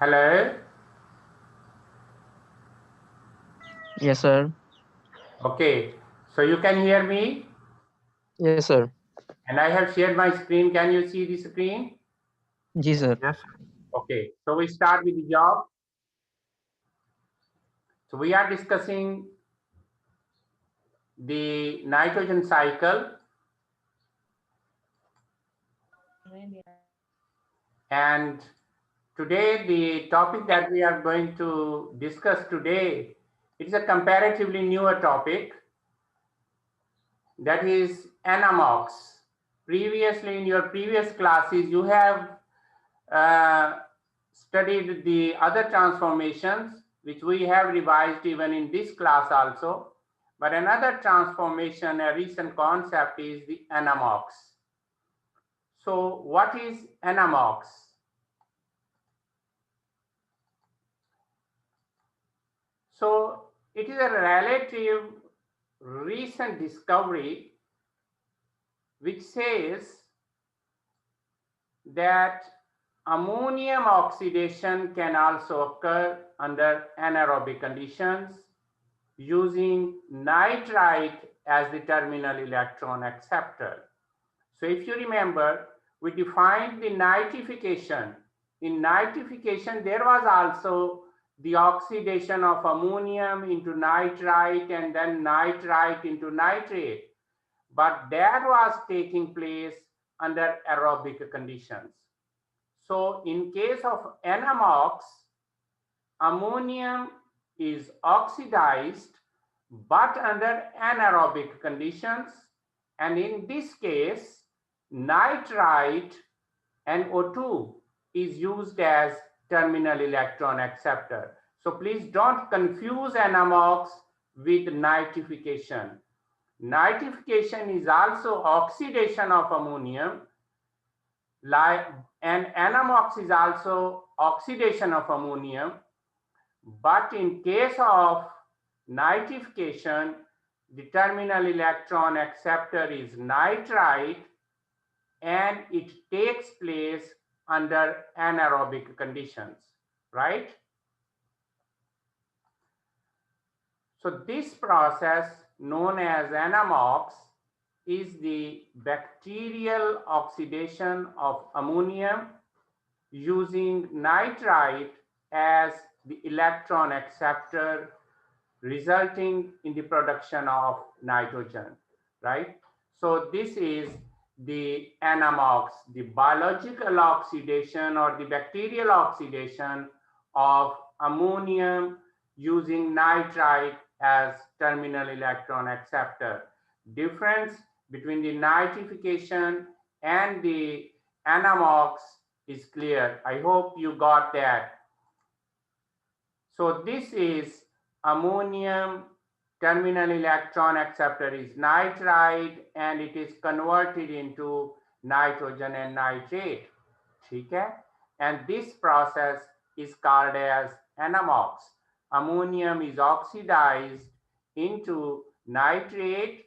Hello. Yes, sir. Okay. So you can hear me Yes, sir. and I have shared my screen. Can you see the screen? Ji, sir. Yes, Okay. So we start with the job. So we are discussing the nitrogen cycle, and today the topic that we are going to discuss today, it is a comparatively newer topic, that is NMOX. Previously in your previous classes you have uh, studied the other transformations which we have revised even in this class also. But another transformation, a recent concept, is the NMOX. So what is NMOX? So it is a relative recent discovery which says that ammonium oxidation can also occur under anaerobic conditions using nitrite as the terminal electron acceptor. So if you remember, we defined the nitrification. In nitrification, there was also the oxidation of ammonium into nitrite and then nitrite into nitrate. But that was taking place under aerobic conditions. So in case of NMOX, ammonium is oxidized but under anaerobic conditions, and in this case nitrite NO2 is used as terminal electron acceptor. So please don't confuse NMOX with nitrification. Nitrification is also oxidation of ammonium, and NMOX is also oxidation of ammonium. But in case of nitrification, the terminal electron acceptor is nitrite and it takes place under anaerobic conditions, right? So this process known as NMOX is the bacterial oxidation of ammonium using nitrite as the electron acceptor, resulting in the production of nitrogen, right? So this is the NMOX, the biological oxidation or the bacterial oxidation of ammonium using nitrite as terminal electron acceptor. Difference between the nitrification and the NMOX is clear. I hope you got that. So this is ammonium terminal electron acceptor is nitrite and it is converted into nitrogen and nitrate. Okay? And this process is called as NMOX. Ammonium is oxidized into nitrate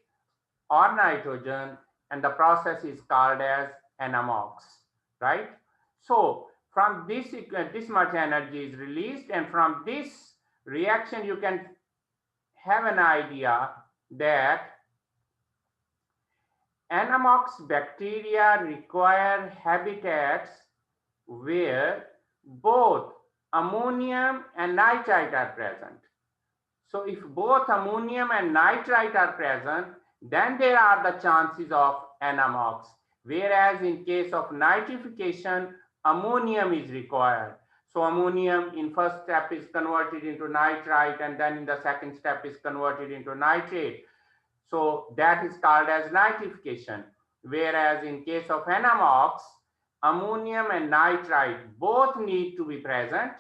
or nitrogen, and the process is called as NMOX, right? So from this much energy is released, and from this reaction you can have an idea that NMOX bacteria require habitats where both ammonium and nitrite are present. So if both ammonium and nitrite are present, then there are the chances of NMOX. Whereas in case of nitrification, ammonium is required. So ammonium in first step is converted into nitrite, and then in the second step is converted into nitrate. So that is called as nitrification. Whereas in case of NMOX, ammonium and nitrite both need to be present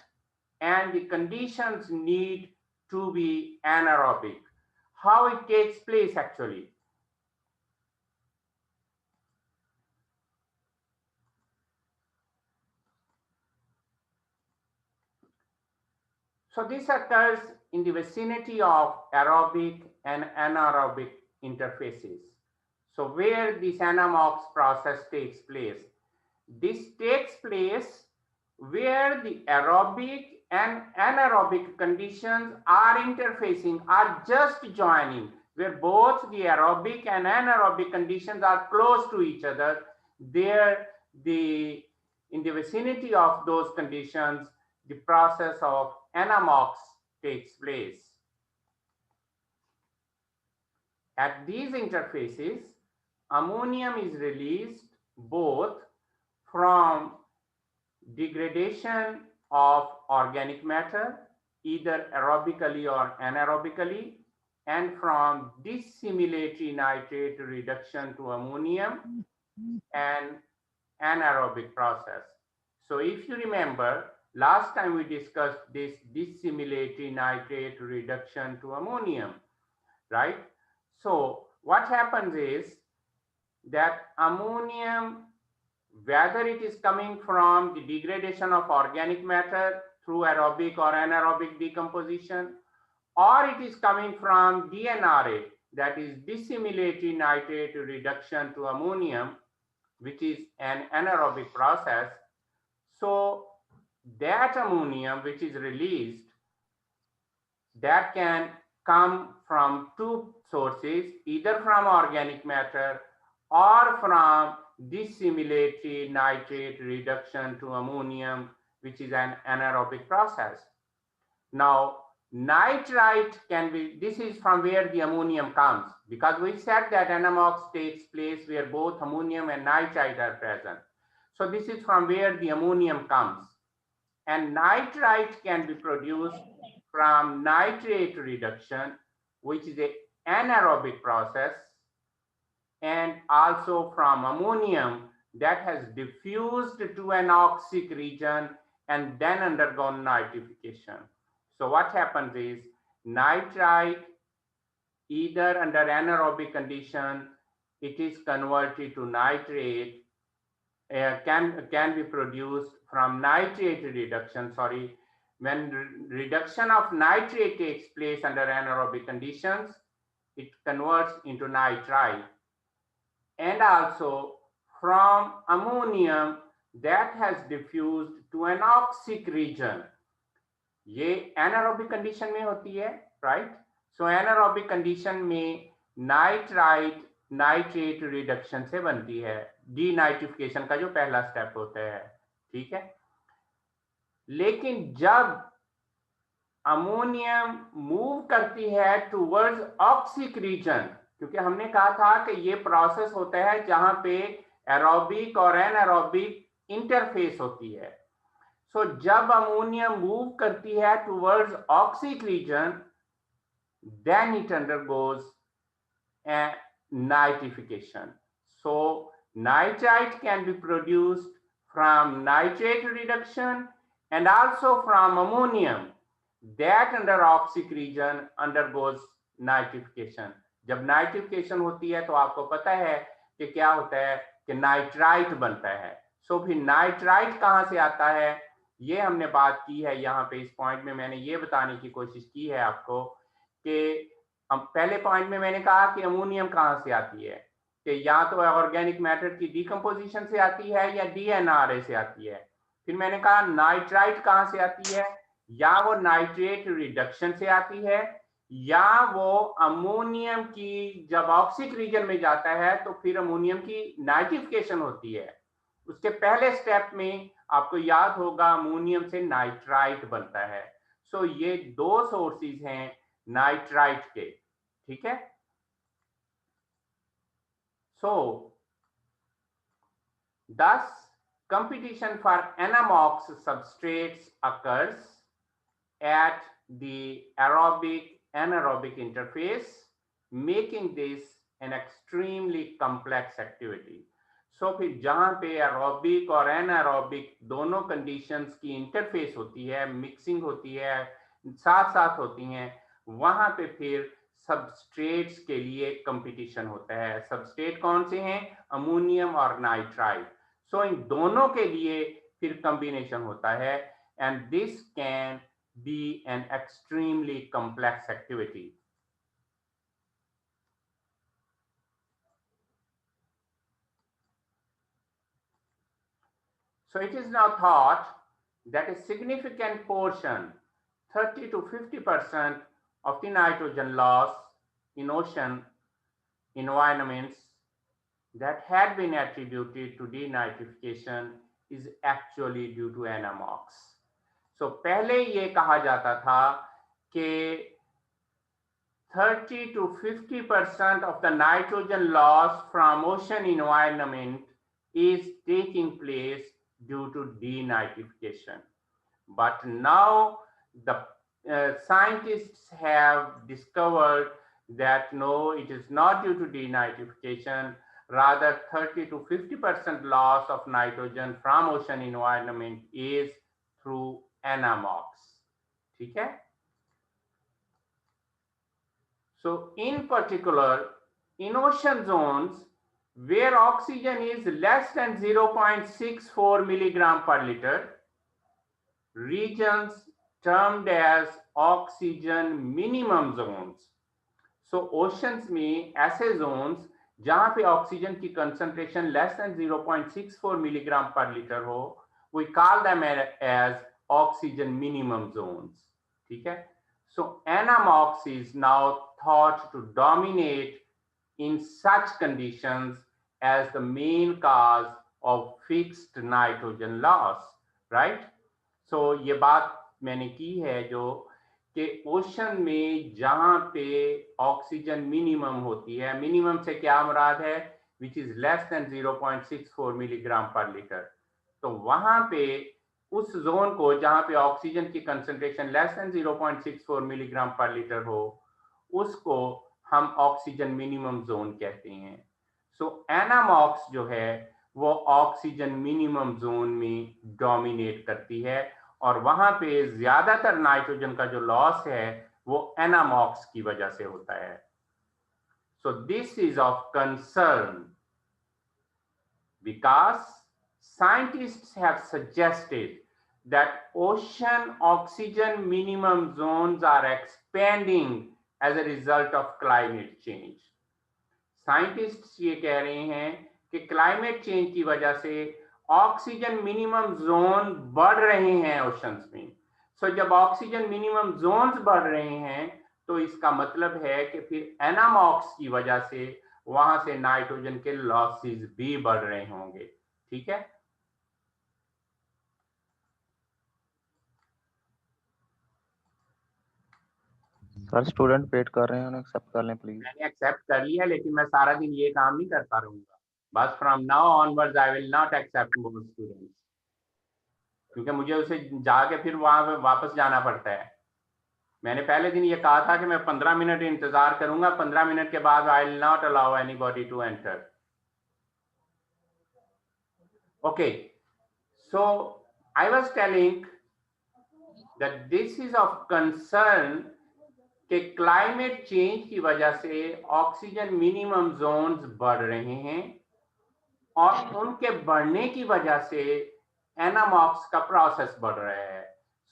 and the conditions need to be anaerobic. How it takes place actually? So this occurs in the vicinity of aerobic and anaerobic interfaces. So where this NMOX process takes place? This takes place where the aerobic and anaerobic conditions are interfacing, are just joining, where both the aerobic and anaerobic conditions are close to each other. There, in the vicinity of those conditions, the process of anammox takes place. At these interfaces, ammonium is released both from degradation of organic matter, either aerobically or anaerobically, and from dissimilatory nitrate reduction to ammonium and anaerobic process. So if you remember, last time we discussed this dissimilatory nitrate reduction to ammonium, right? So what happens is that ammonium, whether it is coming from the degradation of organic matter through aerobic or anaerobic decomposition, or it is coming from DNRA, that is dissimilatory nitrate reduction to ammonium, which is an anaerobic process. So that ammonium which is released, that can come from two sources, either from organic matter or from dissimilatory nitrate reduction to ammonium, which is an anaerobic process. Now, nitrite can be, this is from where the ammonium comes, because we said that anammox takes place where both ammonium and nitrite are present. So this is from where the ammonium comes. And nitrite can be produced from nitrate reduction, which is an anaerobic process, and also from ammonium that has diffused to an oxic region and then undergone nitrification. So what happens is nitrite, either under anaerobic condition, it is converted to nitrate, can be produced from nitrate reduction, sorry, when reduction of nitrate takes place under anaerobic conditions, it converts into nitrite. And also from ammonium that has diffused to an oxic region. ये anaerobic condition में होती है, right? So anaerobic condition में nitrite nitrate reduction से बनती है, denitrification का जो पहला स्टेप होता है, ठीक है। लेकिन जब अमोनियम मूव करती है टूवर्ड्स ऑक्सिक रीजन, क्योंकि हमने कहा था कि ये प्रोसेस होता है जहां पे एरोबिक और एनारोबिक इंटरफेस होती है। सो जब अमोनियम मूव करती है towards oxic region, then it undergoes a nitrification. So nitrite can be produced from nitrate reduction and also from ammonium that under oxic region undergoes nitrification. जब nitrification होती है तो आपको पता है कि क्या होता है कि नाइट्राइट बनता है। सो फिर नाइट्राइट कहाँ से आता है, ये हमने बात की है यहाँ पे। इस पॉइंट में मैंने ये बताने की कोशिश की है आपको कि पहले पॉइंट में मैंने कहा कि अमोनियम कहाँ से आती है, कि या तो ऑर्गेनिक मैटर की डिकम्पोजिशन से आती है या डीएनआरए से आती है। फिर मैंने कहा नाइट्राइट कहाँ से आती है, या वो नाइट्रेट रिडक्शन से आती है, या वो अमोनियम की जब ऑक्सिक रीजन में जाता है तो फिर अमोनियम की नाइट्रिफिकेशन होती है। उसके पहले स्टेप में आपको याद होगा अमोनियम से नाइट्राइट बनता है। सो ये दो सोर्सेज हैं नाइट्राइट के, ठीक है। सो thus competition for anammox substrates occurs at the aerobic anaerobic interface, making this an extremely complex activity. So फिर जहां पे एरोबिक और एनारोबिक दोनों कंडीशंस की इंटरफेस होती है, मिक्सिंग होती है, साथ साथ होती हैं, वहां पे फिर सबस्ट्रेट्स के लिए कंपटीशन होता है। सबस्ट्रेट कौन से हैं, अमोनियम और नाइट्राइट। सो इन दोनों के लिए फिर कॉम्बिनेशन होता है, and this can be an extremely complex activity. So it is now thought that a significant portion, 30 to 50% of the nitrogen loss in ocean environments that had been attributed to denitrification is actually due to NMOx. So पहले ये कहा जाता था कि 30 to 50% of the nitrogen loss from ocean environment is taking place due to denitrification. But now the scientists have discovered that no, it is not due to denitrification. Rather, 30 to 50% loss of nitrogen from ocean environment is through NMOx. ठीक है? So in particular, in ocean zones where oxygen is less than 0.64 milligram per liter, regions termed as oxygen minimum zones. So oceans में ऐसे zones जहां पे oxygen की concentration less than 0.64 milligram per liter हो, we call them as oxygen minimum zones. ठीक है? So NMOx is now thought to dominate in such conditions as the main cause of fixed nitrogen loss, right? So ये बात मैंने की है जो कि ओशन में जहां पे ऑक्सीजन मिनिमम होती है, मिनिमम से क्या मुराद है, which is less than 0.64 milligram पर लीटर, तो वहां पे उस जोन को जहां पे ऑक्सीजन की कंसंट्रेशन लेस देन 0.64 मिलीग्राम पर लीटर हो, उसको हम ऑक्सीजन मिनिमम जोन कहते हैं. सो एनामॉक्स जो है वो ऑक्सीजन मिनिमम जोन में डोमिनेट करती है और वहां पे ज्यादातर नाइट्रोजन का जो लॉस है वो एनामॉक्स की वजह से होता है. So this is of concern because scientists have suggested that ocean oxygen minimum zones are expanding as a result of climate change. Scientists ये कह रहे हैं कि क्लाइमेट चेंज की वजह से ऑक्सीजन मिनिमम जोन बढ़ रहे हैं ओशंस में. सो जब ऑक्सीजन मिनिमम जोन्स बढ़ रहे हैं तो इसका मतलब है कि फिर एनामॉक्स की वजह से वहां से नाइट्रोजन के लॉसेस भी बढ़ रहे होंगे. ठीक है? सर स्टूडेंट वेट कर रहे हैं, एक्सेप्ट कर लें प्लीज. मैंने एक्सेप्ट कर लिया लेकिन मैं सारा दिन ये काम नहीं करता रहूंगा. बस from now onwards I will not accept more students, क्योंकि मुझे उसे जाके फिर वहां वापस जाना पड़ता है. मैंने पहले दिन ये कहा था कि मैं 15 मिनट इंतजार करूंगा, 15 मिनट के बाद I will not allow anybody to enter. Okay, so I was telling that this is of concern कि क्लाइमेट चेंज की वजह से ऑक्सीजन मिनिमम जोन्स बढ़ रहे हैं और उनके बढ़ने की वजह से एनामॉक्स का प्रोसेस बढ़ रहा है.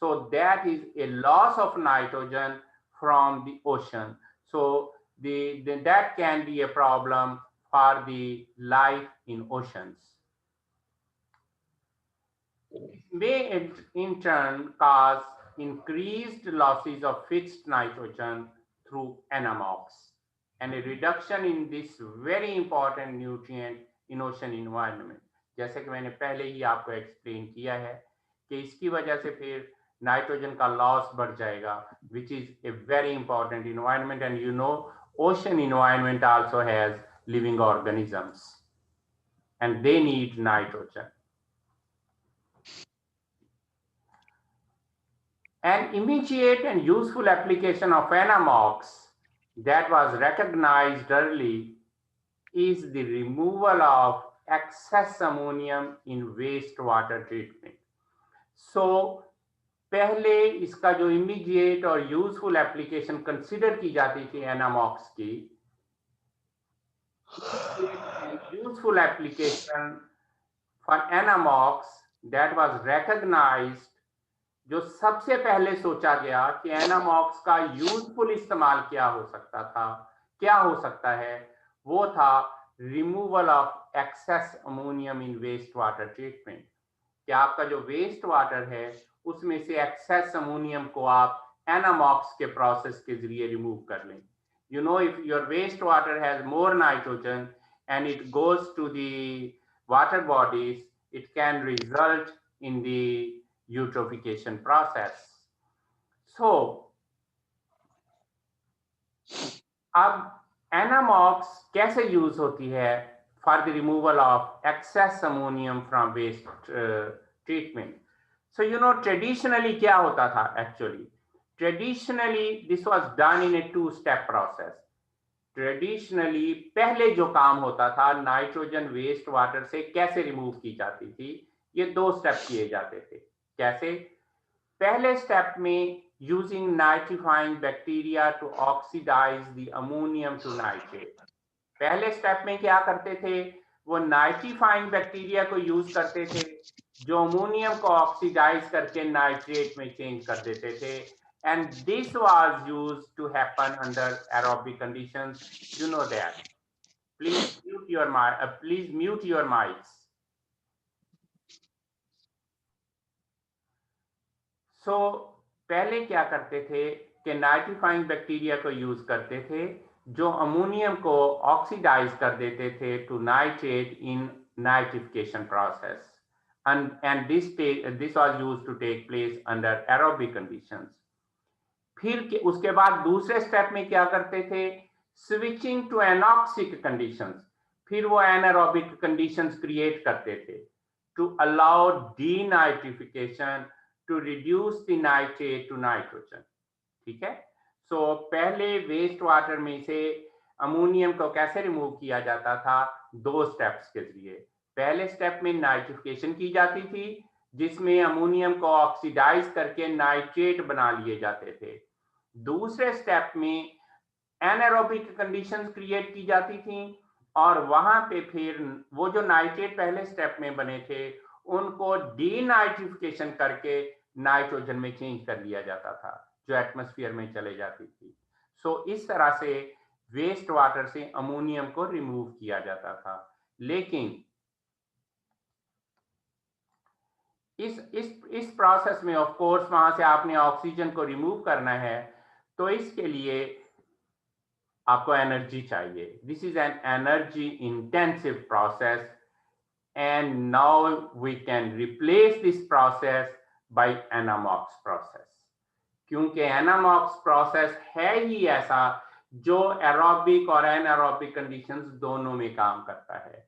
So that is a loss of nitrogen from the ocean. So that can be a problem for the life in oceans. It may in turn cause increased losses of fixed nitrogen through NMOx and a reduction in this very important nutrient in ocean environment. जैसे कि मैंने पहले ही आपको explain किया है कि इसकी वजह से फिर नाइट्रोजन का लॉस बढ़ जाएगा, which is a very important environment, and you know ocean environment also has living organisms and they need nitrogen. An immediate and useful application of NMOx that was recognized early is the removal of excess ammonium in wastewater treatment. So पहले इसका जो immediate और useful application consider की जाती थी anammox की, useful application for anammox that was recognised, जो सबसे पहले सोचा गया कि एनामॉक्स का यूजफुल इस्तेमाल क्या हो सकता था, क्या हो सकता है, वो था removal of excess ammonium in waste water treatment. कि आपका जो वेस्ट वाटर है उसमें से एक्सेस अमोनियम को आप एनामॉक्स के प्रोसेस के जरिए रिमूव कर लें. You know, if your wastewater has more nitrogen and it goes to the water bodies, it can result in the eutrophication process. So, अब एनामॉक्स कैसे यूज होती है for the removal of excess ammonium from waste treatment? So you know traditionally क्या होता था actually? Traditionally this was done in a 2-step process. Traditionally पहले जो काम होता था नाइट्रोजन वेस्ट वाटर से कैसे रिमूव की जाती थी, ये 2 स्टेप किए जाते थे. कैसे? पहले स्टेप में using nitrifying bacteria to oxidize the ammonium to nitrate. पहले स्टेप में क्या करते थे? वो नाइट्रीफाइंग बैक्टीरिया को यूज करते थे जो अमोनियम को ऑक्सीडाइज करके नाइट्रेट में चेंज कर देते थे. And this was used to happen under aerobic conditions. You know that. Please mute your mics. So पहले क्या करते थे कि नाइट्रीफाइंग बैक्टीरिया को यूज करते थे जो अमोनियम को ऑक्सीडाइज कर देते थे to nitrate in nitrification process. And this was used to take place under aerobic conditions. फिर उसके बाद दूसरे स्टेप में क्या करते थे? Switching to anoxic conditions. फिर वो एनारोबिक कंडीशंस क्रिएट करते थे to allow denitrification to reduce the nitrate to nitrogen. ठीक है. सो पहले वेस्ट वाटर में से अमोनियम को कैसे रिमूव किया जाता था? 2 स्टेप्स के जरिए. पहले स्टेप में नाइट्रिफिकेशन की जाती थी जिसमें अमोनियम को ऑक्सीडाइज करके नाइट्रेट बना लिए जाते थे. दूसरे स्टेप में एनारोबिक कंडीशंस क्रिएट की जाती थी और वहां पे फिर वो जो नाइट्रेट पहले स्टेप में बने थे उनको डीनाइट्रिफिकेशन करके नाइट्रोजन में चेंज कर लिया जाता था जो एटमॉस्फेयर में चले जाती थी. सो इस तरह से वेस्ट वाटर से अमोनियम को रिमूव किया जाता था. लेकिन इस प्रोसेस में ऑफ कोर्स वहां से आपने ऑक्सीजन को रिमूव करना है तो इसके लिए आपको एनर्जी चाहिए. This is an energy intensive process and now we can replace this process by anammox process. क्योंकि एनामॉक्स प्रोसेस है ही ऐसा जो एरोबिक और एनारोबिक कंडीशंस दोनों में काम करता है.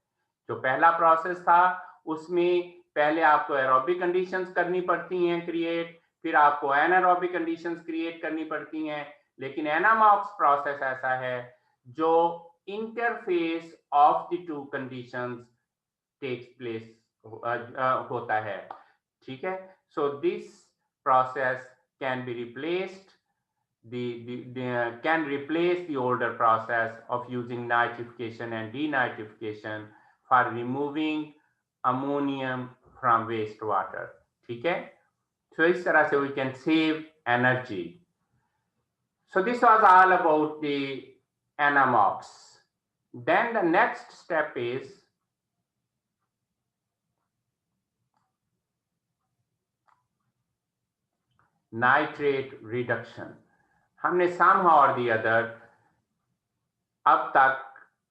जो पहला प्रोसेस था उसमें पहले आपको एरोबिक कंडीशंस करनी पड़ती हैं क्रिएट, फिर आपको एनारोबिक कंडीशंस क्रिएट करनी पड़ती हैं. लेकिन एनामॉक्स प्रोसेस ऐसा है जो interface of the 2 conditions takes place होता है. ठीक है. So this process can be replaced can replace the older process of using nitrification and denitrification for removing ammonium from wastewater. ठीक है. So इस तरह से we can save energy. So this was all about the anammox. Then the next step is nitrate reduction. हमने somehow or the other अब तक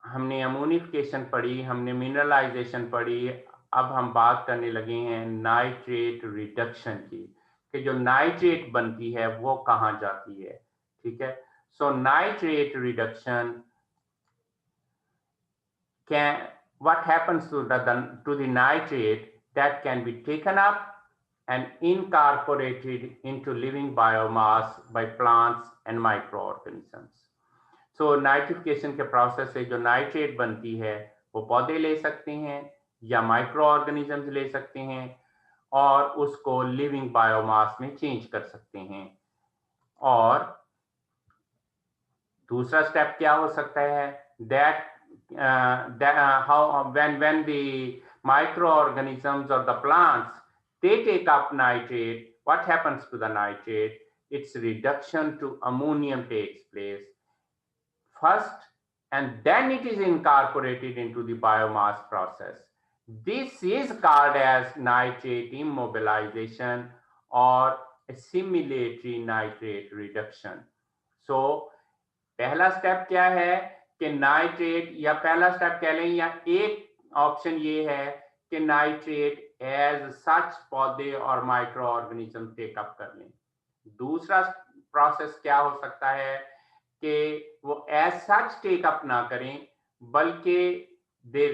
हमने ammonification पढ़ी, हमने मिनरलाइजेशन पढ़ी, अब हम बात करने लगे हैं नाइट्रेट रिडक्शन की कि जो नाइट्रेट बनती है वो कहाँ जाती है. ठीक है. So nitrate reduction can what happens to the nitrate that can be taken up and incorporated into living biomass by plants and microorganisms. So nitrification के प्रोसेस से जो नाइट्रेट बनती है वो पौधे ले सकते हैं या माइक्रो ऑर्गेनिजम्स ले सकते हैं और उसको लिविंग बायोमास में चेंज कर सकते हैं. और दूसरा स्टेप क्या हो सकता है? when the microorganisms or the plants they take up nitrate, what happens to the nitrate? Its reduction to ammonium takes place first and then it is incorporated into the biomass process. This is called as nitrate immobilization or assimilatory nitrate reduction. So पहला step क्या है कि nitrate, या पहला step कह लें, या एक ऑप्शन ये है कि नाइट्रेट एज सच पौधे और माइक्रो ऑर्गेनिज्म टेकअप कर लें। दूसरा प्रोसेस क्या हो सकता है कि वो एज सच टेकअप ना करें, बल्कि they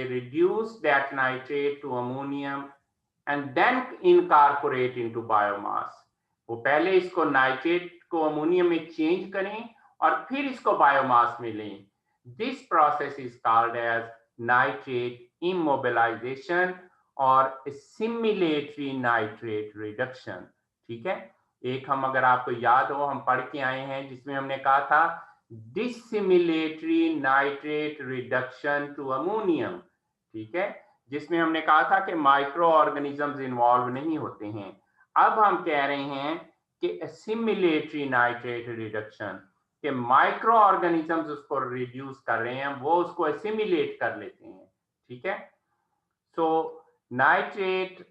reduce that nitrate to ammonium and then incorporate into biomass. वो पहले इसको नाइट्रेट को अमोनियम में चेंज करें और फिर इसको बायोमास में लें। This process is called as nitrate immobilization और सिमुलेटरी नाइट्रेट रिडक्शन। ठीक है, एक हम, अगर आपको याद हो, हम पढ़ के आए हैं जिसमें हमने कहा था डिसिमुलेटरी नाइट्रेट रिडक्शन टू अमोनियम। ठीक है, जिसमें हमने कहा था कि माइक्रो ऑर्गेनिजम्स इन्वॉल्व नहीं होते हैं। अब हम कह रहे हैं कि एसिमिलेटरी नाइट्रेट रिडक्शन, कि माइक्रो ऑर्गेनिजम्स उसको रिड्यूस कर रहे हैं, वो उसको एसिमिलेट कर लेते हैं। ठीक है, so nitrate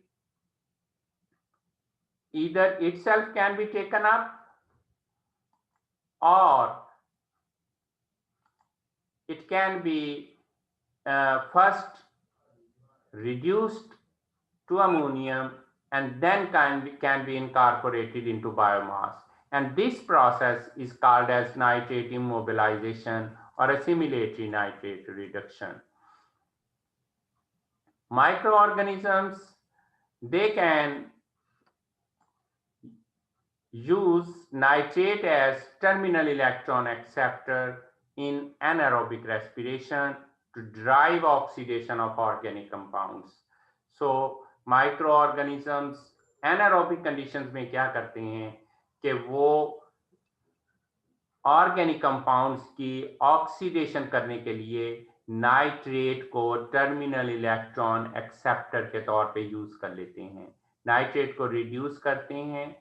either itself can be taken up or it can be first reduced to ammonium and then can be incorporated into biomass, and this process is called as nitrate immobilization or assimilatory nitrate reduction. Microorganisms, they can use nitrate as terminal electron acceptor in anaerobic respiration to drive oxidation of organic compounds. So microorganisms anaerobic conditions में क्या करते हैं कि वो organic compounds की oxidation करने के लिए नाइट्रेट को टर्मिनल इलेक्ट्रॉन एक्सेप्टर के तौर पे यूज कर लेते हैं। नाइट्रेट को रिड्यूस करते हैं,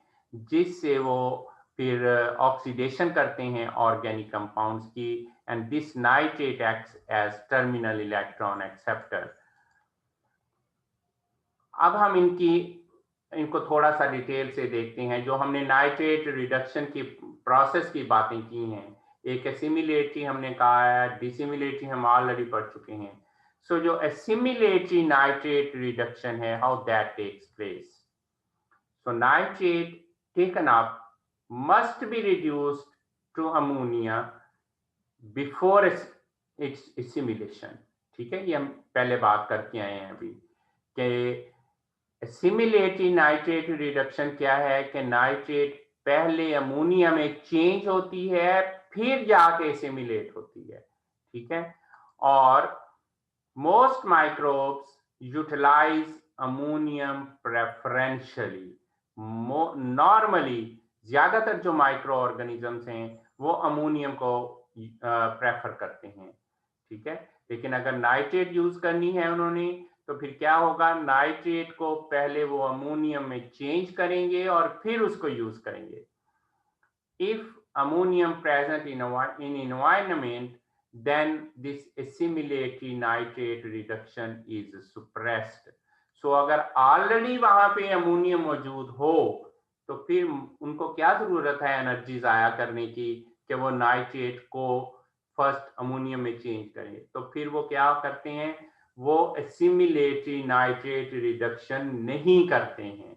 जिससे वो फिर ऑक्सीडेशन करते हैं ऑर्गेनिक कंपाउंड्स की, and this nitrate acts as terminal electron acceptor. अब हम इनको थोड़ा सा डिटेल से देखते हैं। जो हमने नाइट्रेट रिडक्शन की प्रोसेस की बातें की हैं, एक एसिमिलेटरी हमने कहा है, डिसिमिलेटरी हम ऑलरेडी पढ़ चुके हैं। सो जो एसिमिलेटरी नाइट्रेट रिडक्शन है, how that takes place. So nitrate taken up must be reduced to ammonia before its assimilation. ठीक है, ये हम पहले बात करके आए हैं अभी कि assimilatory nitrate reduction क्या है कि नाइट्रेट पहले अमोनिया में चेंज होती है, फिर जाके assimilate होती है। ठीक है, और most microbes utilize ammonium preferentially. Normally ज्यादातर जो माइक्रो ऑर्गेनिजम्स हैं वो अमोनियम को प्रेफर करते हैं। ठीक है, लेकिन अगर नाइट्रेट यूज करनी है उन्होंने, तो फिर क्या होगा, नाइट्रेट को पहले वो अमोनियम में चेंज करेंगे और फिर उसको यूज करेंगे। If ammonium present in environment, then this assimilatory nitrate reduction is suppressed. So अगर ऑलरेडी वहां पे अमोनियम मौजूद हो, तो फिर उनको क्या जरूरत है एनर्जी जाया करने की कि वो नाइट्रेट को फर्स्ट अमोनियम में चेंज करें। तो फिर वो क्या करते हैं, वो assimilatory nitrate reduction नहीं करते हैं।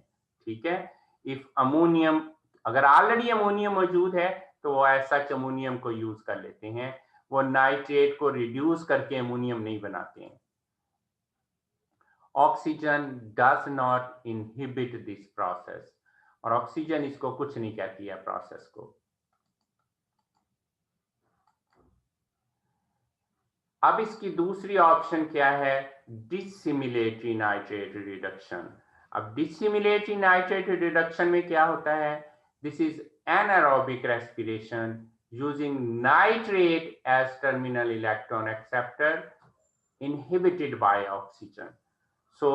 ठीक है, इफ अमोनियम, अगर ऑलरेडी अमोनियम मौजूद है तो वो ऐसा अमोनियम को यूज कर लेते हैं, वो नाइट्रेट को रिड्यूस करके अमोनियम नहीं बनाते हैं। Oxygen does not inhibit this process, और ऑक्सीजन इसको कुछ नहीं कहती है प्रोसेस को। अब इसकी दूसरी ऑप्शन क्या है, डिसिमिलेटरी नाइट्रेट रिडक्शन। अब डिसिमिलेटरी नाइट्रेट रिडक्शन में क्या होता है, this is anaerobic respiration using nitrate as terminal electron acceptor inhibited by oxygen. So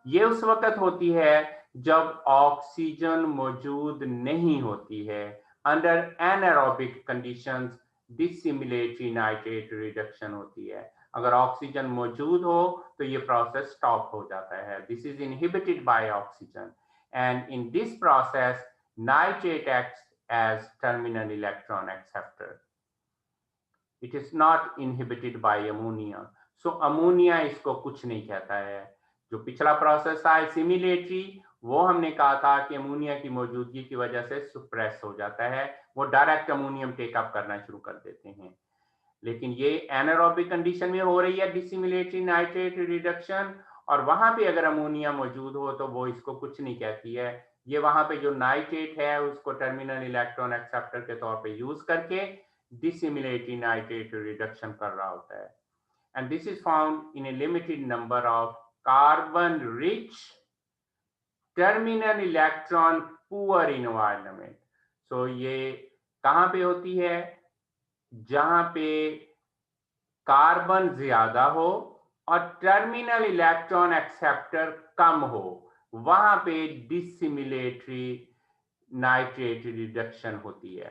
ये उस वक्त होती है जब ऑक्सीजन मौजूद नहीं होती है। Under anaerobic conditions dissimilatory nitrate reduction होती है। अगर ऑक्सीजन मौजूद हो तो ये प्रोसेस स्टॉप हो जाता है. This is inhibited by oxygen, and in this process nitrate acts as terminal electron acceptor. It is not inhibited by ammonia. So ammonia इसको कुछ नहीं कहता है. जो पिछला प्रोसेस था सिमिलेटरी, वो हमने कहा था कि अमोनिया की मौजूदगी की वजह से सुप्रेस हो जाता है, वो डायरेक्ट अमोनियम टेकअप करना शुरू कर देते हैं. लेकिन ये एनारोबिक कंडीशन में हो रही है डिसिमिलेटरी नाइट्रेट रिडक्शन, और वहां पे अगर अमोनिया मौजूद हो तो वो इसको कुछ नहीं कहती है. ये वहां पे जो नाइट्रेट है उसको टर्मिनल इलेक्ट्रॉन एक्सेप्टर के तौर पे यूज करके डिसिमिलेटरी नाइट्रेट रिडक्शन कर रहा होता है. And this is found in a limited number of carbon rich terminal electron poor environment. So ये कहां पे होती है? जहां पे कार्बन ज्यादा हो और टर्मिनल इलेक्ट्रॉन एक्सेप्टर कम हो, वहां पे डिसिमिलेटरी नाइट्रेट रिडक्शन होती है.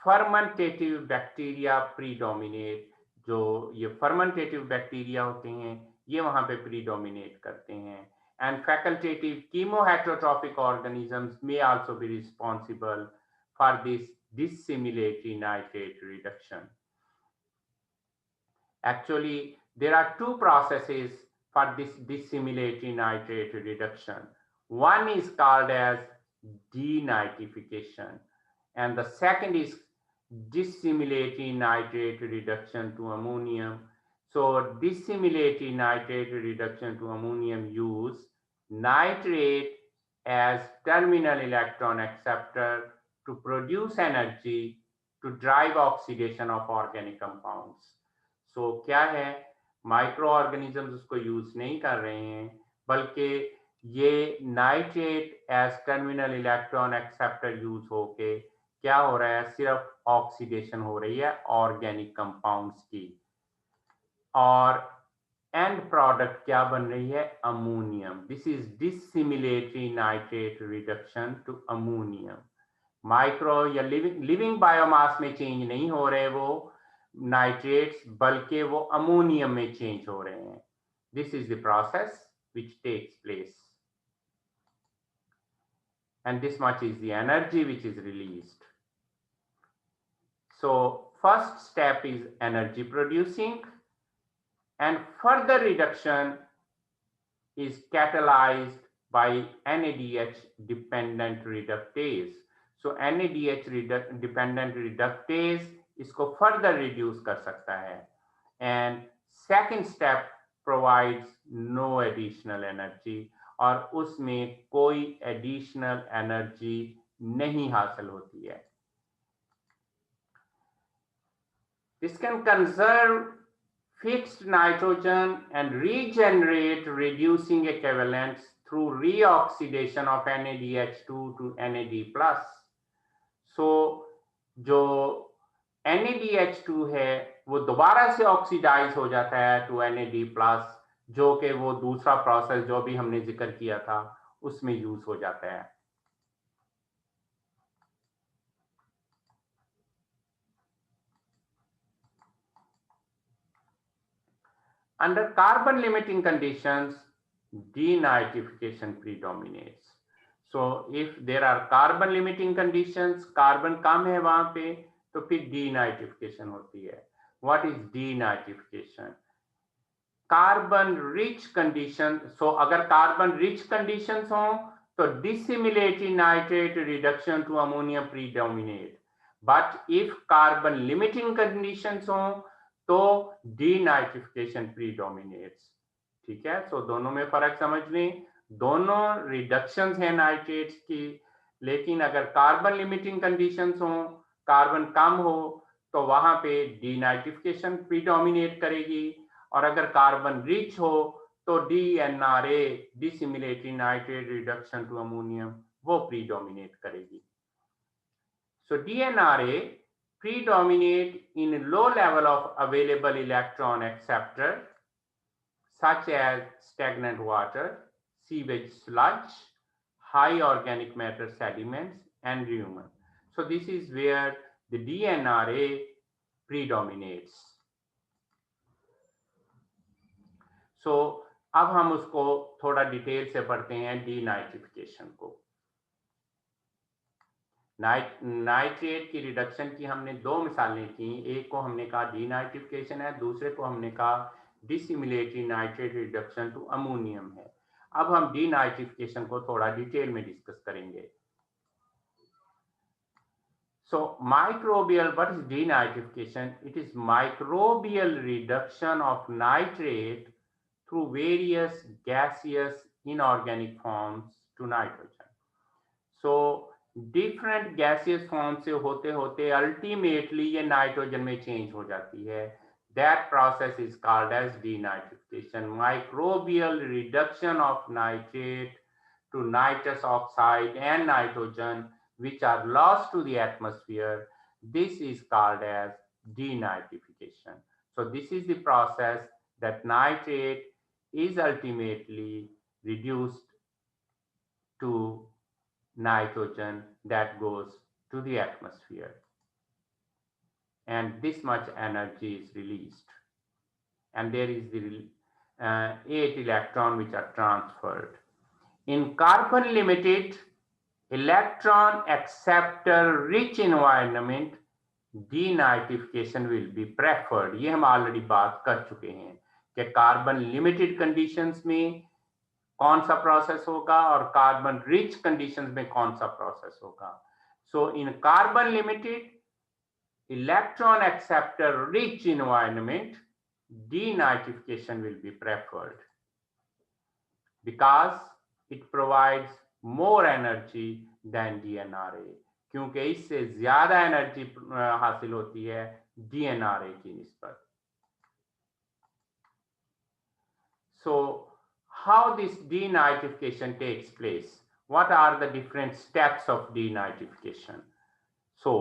Fermentative bacteria predominate. जो ये फर्मेंटेटिव बैक्टीरिया होते हैं ये वहां पे प्रीडोमिनेट करते हैं. And facultative chemoheterotrophic organisms may also be responsible for this dissimilatory nitrate reduction. Actually, there are two processes for this dissimilatory nitrate reduction. One is called as denitrification, and the second is dissimilatory nitrate reduction to ammonium. So dissimilatory nitrate reduction to ammonium use nitrate as terminal electron acceptor to produce energy to drive oxidation of organic compounds. So क्या है, micro organisms उसको use नहीं कर रहे हैं, बल्कि ये nitrate as terminal electron acceptor use होके क्या हो रहा है, सिर्फ ऑक्सीडेशन हो रही है ऑर्गेनिक कंपाउंड्स की, और एंड प्रोडक्ट क्या बन रही है, ammonium. This is dissimilatory nitrate reduction to ammonium. Micro या लिविंग बायोमास में चेंज नहीं हो रहे वो नाइट्रेट्स, बल्कि वो अमोनियम में चेंज हो रहे हैं. This is the process which takes place, and this much is the energy which is released. So first step is energy producing, and further reduction is catalyzed by NADH dependent reductase. So NADH dependent reductase इसको further reduce कर सकता है, and second step provides no additional energy, और उसमें कोई additional energy नहीं हासिल होती है. This can conserve fixed nitrogen and regenerate reducing equivalents through reoxidation of NADH2 to NAD+. So जो NADH2 है वो दोबारा से ऑक्सीडाइज हो जाता है टू NAD+, जो कि वो दूसरा प्रोसेस जो भी हमने जिक्र किया था उसमें यूज हो जाता है. Under carbon limiting conditions, denitrification predominates. So if there are carbon limiting conditions, carbon कम है वहां पे, तो फिर denitrification होती है. What is denitrification? Carbon rich conditions. So अगर carbon rich conditions हो तो dissimilatory nitrate reduction to ammonia predominate. But if carbon limiting conditions हो तो denitrification predominates. ठीक है, so दोनों में फर्क समझ लें. दोनों रिडक्शंस हैं नाइट्रेट्स की, लेकिन अगर कार्बन लिमिटिंग कंडीशंस हो, कार्बन कम हो, तो वहां पे डीनाइट्रिफिकेशन प्रीडोमिनेट करेगी, और अगर कार्बन रिच हो तो DNRA dissimilatory nitrate reduction to ammonium वो प्रीडोमिनेट करेगी. So DNRA predominate in low level of available electron acceptor such as stagnant water, sewage sludge, high organic matter sediments, and rumen. So this is where the DNRA predominates. सो अब हम उसको थोड़ा detail से पढ़ते हैं, denitrification को। Nitrate की reduction की हमने दो मिसालें की, एक को हमने कहा डीनाइट्रिफिकेशन है, दूसरे को हमने कहा डिसिमिलेटरी नाइट्रेट रिडक्शन टू अमोनियम है। अब हम डीनाइट्रिफिकेशन को थोड़ा डिटेल में डिस्कस करेंगे। So microbial, what is denitrification? It is microbial reduction of nitrate through various gaseous inorganic forms to nitrogen. So different gaseous forms से होते होते ultimately ये नाइट्रोजन में चेंज हो जाती है। That process is called as denitrification. Microbial reduction of nitrate to nitrous oxide and nitrogen which are lost to the atmosphere. This is called as denitrification. So this is the process that nitrate is ultimately reduced to nitrogen that goes to the atmosphere, and this much energy is released, and there is the 8 electrons which are transferred. In carbon limited electron acceptor rich environment, denitrification will be preferred. ये हम already बात कर चुके हैं कि carbon limited conditions में कौन सा प्रोसेस होगा और कार्बन रिच कंडीशंस में कौन सा प्रोसेस होगा। So in carbon limited electron acceptor rich environment, denitrification will be preferred because it provides more energy than DNRA, क्योंकि इससे ज्यादा एनर्जी हासिल होती है DNRA की निस्बत। So how this denitrification takes place? What are the different steps of denitrification? So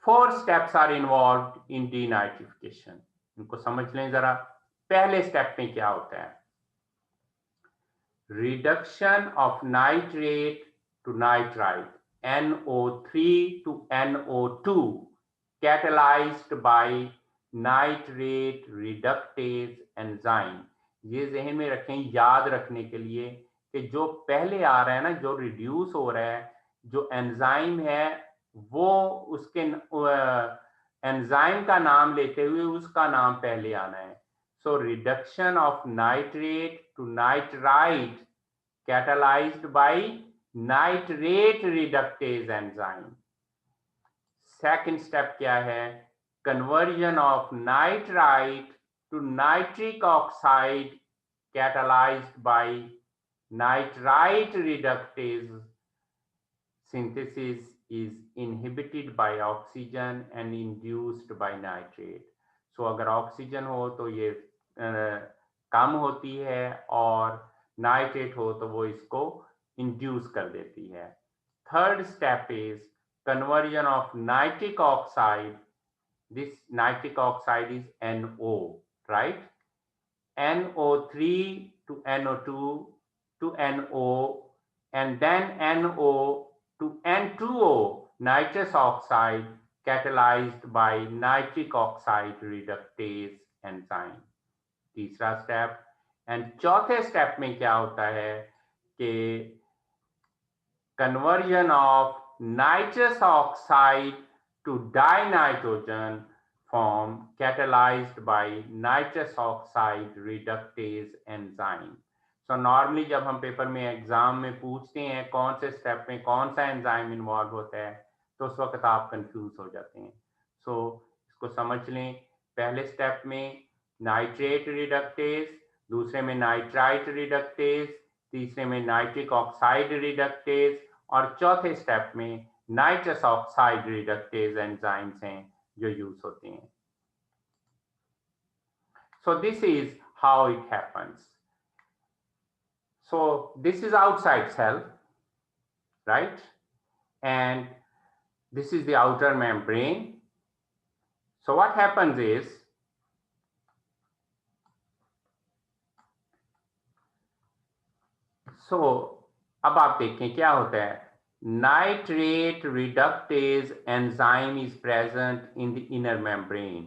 4 steps are involved in denitrification. इनको समझ लें जरा। पहले स्टेप में क्या होता है? Reduction of nitrate to nitrite, NO3 to NO2, catalyzed by nitrate reductase enzyme. ये जहन में रखें, याद रखने के लिए कि जो पहले आ रहा है ना, जो रिड्यूस हो रहा है, जो एंजाइम है, वो उसके एंजाइम का नाम लेते हुए उसका नाम पहले आना है। So reduction of nitrate to nitrite catalyzed by nitrate reductase enzyme. Second step क्या है? Conversion of nitrite to nitric oxide catalyzed by nitrite reductase. Synthesis is inhibited by oxygen and induced by nitrate. So अगर oxygen हो तो ये कम होती है और nitrate हो तो वो इसको इंड्यूस कर देती है। Third step is conversion of nitric oxide. This nitric oxide is NO, right? NO3 to NO2 to NO and then NO to N2O, nitrous oxide catalyzed by nitric oxide reductase enzyme. तीसरा step. And चौथे step में क्या होता है कि conversion of nitrous oxide to dinitrogen form catalyzed by nitrous oxide reductase enzyme. So normally जब हम paper में एग्जाम में पूछते हैं कौन से स्टेप में कौन सा एंजाइम इन्वॉल्व होता है, तो उस वक्त आप कंफ्यूज हो जाते हैं। सो इसको समझ लें, पहले स्टेप में नाइट्रेट रिडक्टेज, दूसरे में नाइट्राइट रिडक्टेज, तीसरे में नाइट्रिक ऑक्साइड रिडक्टेज और चौथे स्टेप में नाइट्रस ऑक्साइड रिडक्टेज एंजाइम्स हैं जो यूज होते हैं। So this is how it happens. So this is outside cell, right? And this is the outer membrane. So what happens is, so अब आप देखें क्या होता है। Nitrate reductase enzyme is present in the inner membrane,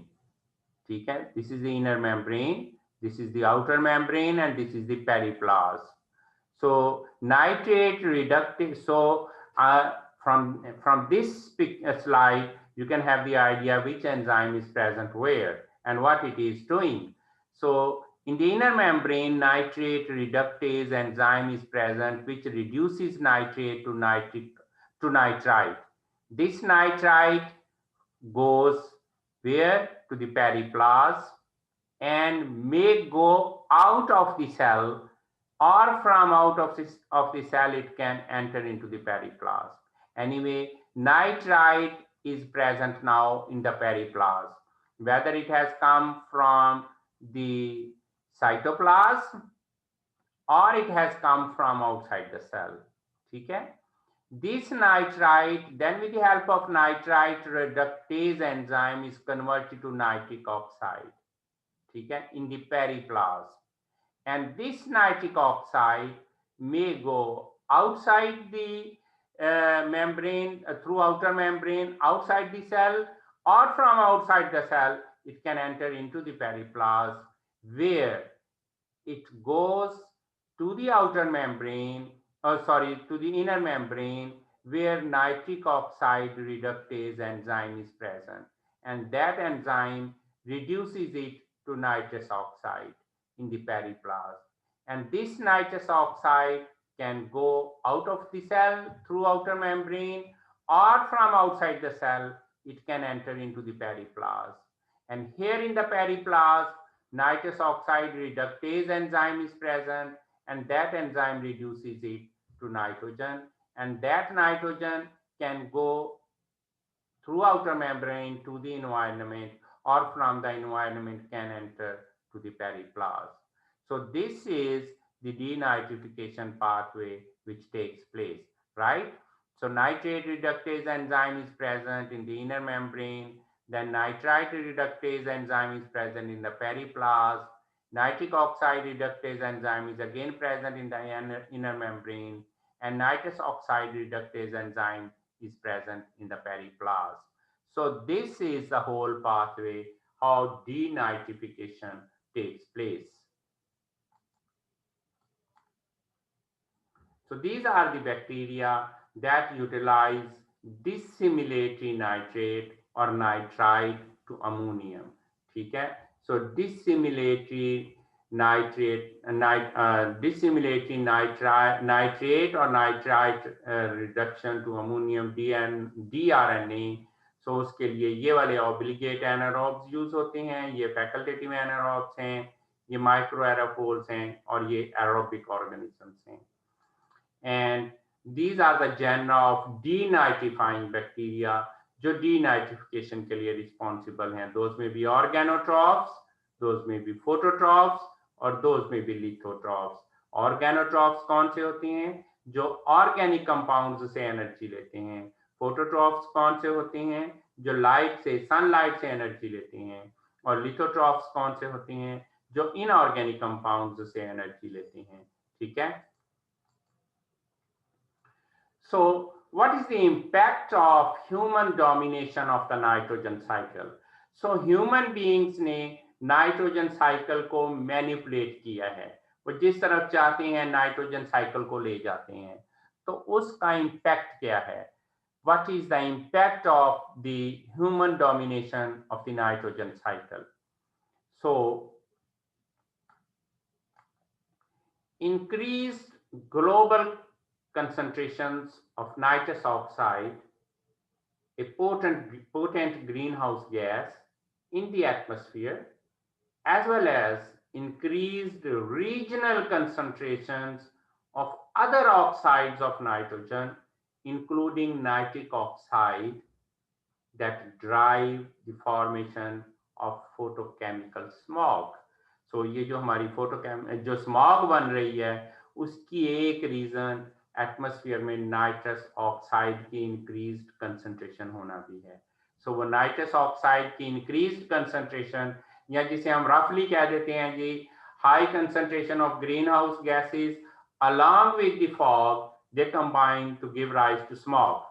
ठीक है? This is the inner membrane This is the outer membrane and this is the periplast. So nitrate reductase. So from this slide, you can have the idea which enzyme is present where and what it is doing. So in the inner membrane, nitrate reductase enzyme is present, which reduces nitrate to nitrite. This nitrite goes where? To the periplast, and may go out of the cell, or from out of the cell it can enter into the periplast. Anyway, nitrite is present now in the periplast, whether it has come from the cytoplasm or it has come from outside the cell. Okay? This nitrite, then with the help of nitrite reductase enzyme, is converted to nitric oxide. Okay? In the periplast. And this nitric oxide may go outside the membrane, through outer membrane, outside the cell, or from outside the cell, it can enter into the periplast, where it goes to the outer membrane, to the inner membrane, where nitric oxide reductase enzyme is present. And that enzyme reduces it to nitrous oxide in the periplast. And this nitrous oxide can go out of the cell through outer membrane, or from outside the cell, it can enter into the periplast. And here in the periplast, nitrous oxide reductase enzyme is present, and that enzyme reduces it to nitrogen, and that nitrogen can go through outer membrane to the environment, or from the environment can enter to the periplast. So this is the denitrification pathway which takes place, right? So nitrate reductase enzyme is present in the inner membrane, then nitrite reductase enzyme is present in the periplast, nitric oxide reductase enzyme is again present in the inner membrane, and nitrous oxide reductase enzyme is present in the periplast. So this is the whole pathway how denitrification takes place. So these are the bacteria that utilize dissimilatory nitrate or nitrite to ammonium. ठीक है? So dissimilatory nitrate or nitrite reduction to ammonium DRNA. So उसके लिए ये वाले obligate anaerobes use होते हैं, ये facultative anaerobes हैं, ये microaerosols हैं, और ये aerobic organisms हैं. And these are the genera of denitrifying bacteria जो denitrification के लिए responsible हैं. Those may be organotrophs, those may be phototrophs, और those may be lithotrophs. Organotrophs कौन से होते हैं? जो organic compounds से energy लेते हैं. Phototrophs कौन से होते हैं? जो light से, sunlight से energy लेते हैं. और lithotrophs कौन से होते हैं? जो inorganic compounds से energy लेते हैं. ठीक है? So what is the impact of human domination of the nitrogen cycle? So human beings ने नाइट्रोजन साइकिल को मैनिपुलेट किया है, वो जिस तरफ चाहते हैं नाइट्रोजन साइकिल को ले जाते हैं. तो उसका इम्पैक्ट क्या है? What is the impact of the human domination of the nitrogen cycle? So increased global concentrations of nitrous oxide, a potent greenhouse gas in the atmosphere, as well as increased regional concentrations of other oxides of nitrogen, including nitric oxide, that drive the formation of photochemical smog. So ये जो हमारी जो smog बन रही है, उसकी एक region atmosphere में नाइट्रस ऑक्साइड की इंक्रीज्ड कंसंट्रेशन होना भी है. सो वो नाइट्रस ऑक्साइड की इंक्रीज्ड कंसंट्रेशन, या जिसे हम रफली कह देते हैं जी high concentration of greenhouse gases along with the fog, they combine to give rise to smog.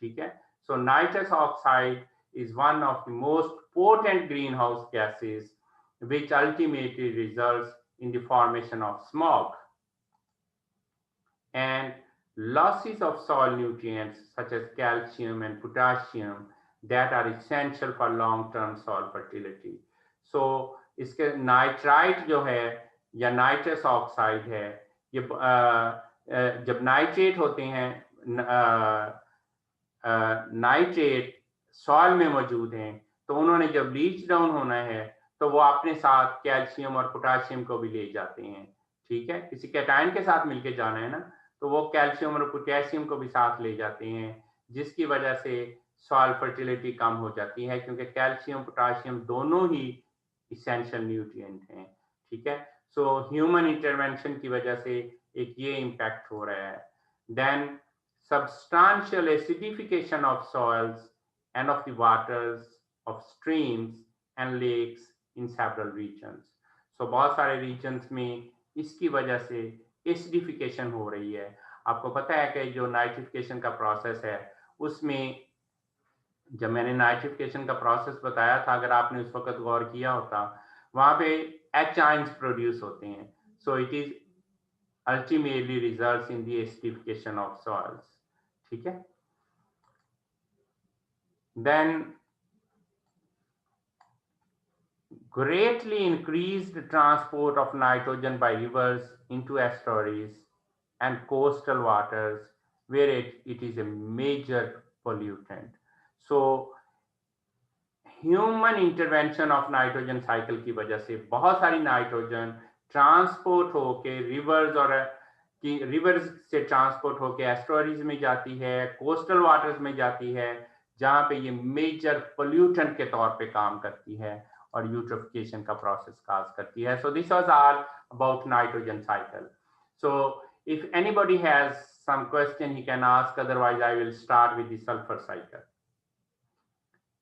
ठीक है? So nitrous oxide is one of the most potent greenhouse gases which ultimately results in the formation of smog. And losses of soil nutrients such as calcium and potassium that are essential for long-term soil fertility. So इसके nitrite जो है या nitrous oxide है, ये जब nitrate होते हैं, nitrate soil में मौजूद हैं, तो उन्होंने जब लीच डाउन होना है तो वो अपने साथ कैल्शियम और पोटाशियम को भी ले जाते हैं। ठीक है, किसी कैटायन के साथ मिलके जाना है ना, तो वो कैल्शियम और पोटेशियम को भी साथ ले जाते हैं, जिसकी वजह से सॉइल फर्टिलिटी कम हो जाती है, क्योंकि कैल्शियम पोटाशियम दोनों ही इसेंशियल न्यूट्रिएंट हैं। ठीक है, सो ह्यूमन इंटरवेंशन की वजह से एक ये इम्पैक्ट हो रहा है। Then substantial acidification of soils and of the waters of streams and lakes in several regions. So बहुत सारे regions में इसकी वजह से एसिडिफिकेशन हो रही है। आपको पता है कि जो नाइट्रिफिकेशन का प्रोसेस है, उसमें जब मैंने नाइट्रिफिकेशन का प्रोसेस बताया था, अगर आपने उस वक्त गौर किया होता, वहां पे H आयंस प्रोड्यूस होते हैं। So it is ultimately results in the acidification of soils. ठीक है, then greatly increased transport of nitrogen by rivers into estuaries and coastal waters where it is a major pollutant. So human intervention of nitrogen cycle की वजह से बहुत सारी nitrogen transport होके reverse से transport होके एस्टुअरीज में जाती है, कोस्टल वाटर्स में जाती है, जहां पे ये मेजर पोल्यूटेंट के तौर पे काम करती है और यूट्रोफिकेशन का प्रोसेस काज करती है। So this was all about nitrogen cycle. So if anybody has some question he can ask, otherwise I will start with the sulfur cycle.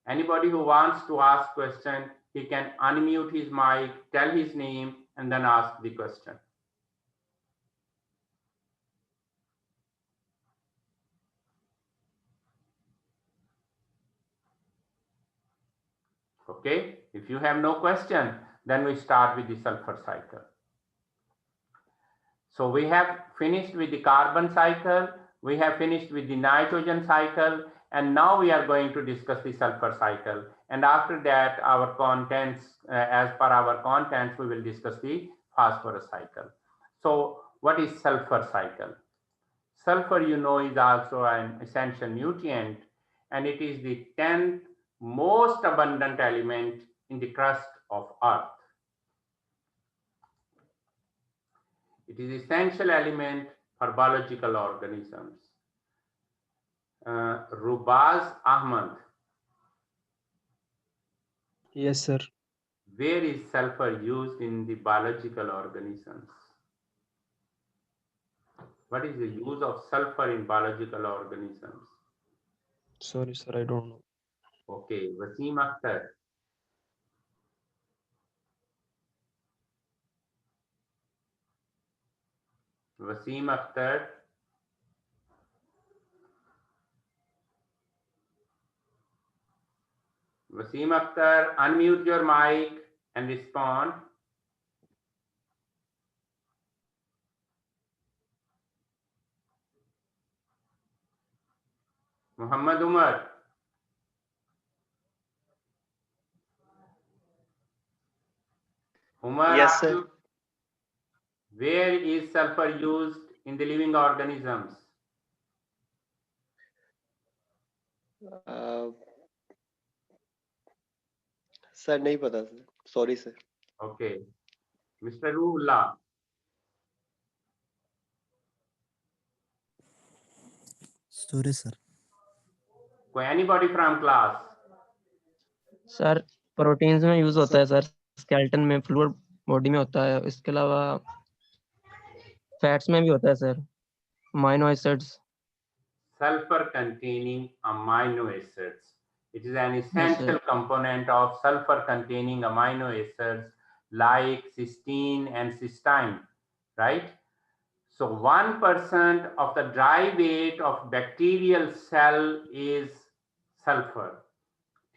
Anybody who wants to ask question, he can unmute his mic, tell his name, and then ask the question. Okay, if you have no question, then we start with the sulfur cycle. So we have finished with the carbon cycle, we have finished with the nitrogen cycle, and now we are going to discuss the sulfur cycle. And after that, our contents, as per our contents, we will discuss the phosphorus cycle. So what is sulfur cycle? Sulfur, you know, is also an essential nutrient, and it is the 10th most abundant element in the crust of Earth. It is essential element for biological organisms. Rubaz Ahmad. Yes, sir. Where is sulfur used in the biological organisms? What is the use of sulfur in biological organisms? Sorry, sir, I don't know. Okay, Wasim Akhtar. Wasim Akhtar. Wasim Akhtar, unmute your mic and respond. Muhammad Umar. Umar, Yes, sir. Where is sulfur used in the living organisms? Sir नहीं पता sir, sorry sir. Okay, Mr. Ruhullah. Sorry, sir. Anybody from class? Sir proteins में use होता है sir, skeleton में, fluid body में होता है, इसके अलावा फैट्स में भी होता है sir, amino acids. Sulfur containing amino acids. It is an essential component of sulfur containing amino acids like cysteine and cysteine, right? So 1% of the dry weight of bacterial cell is sulfur.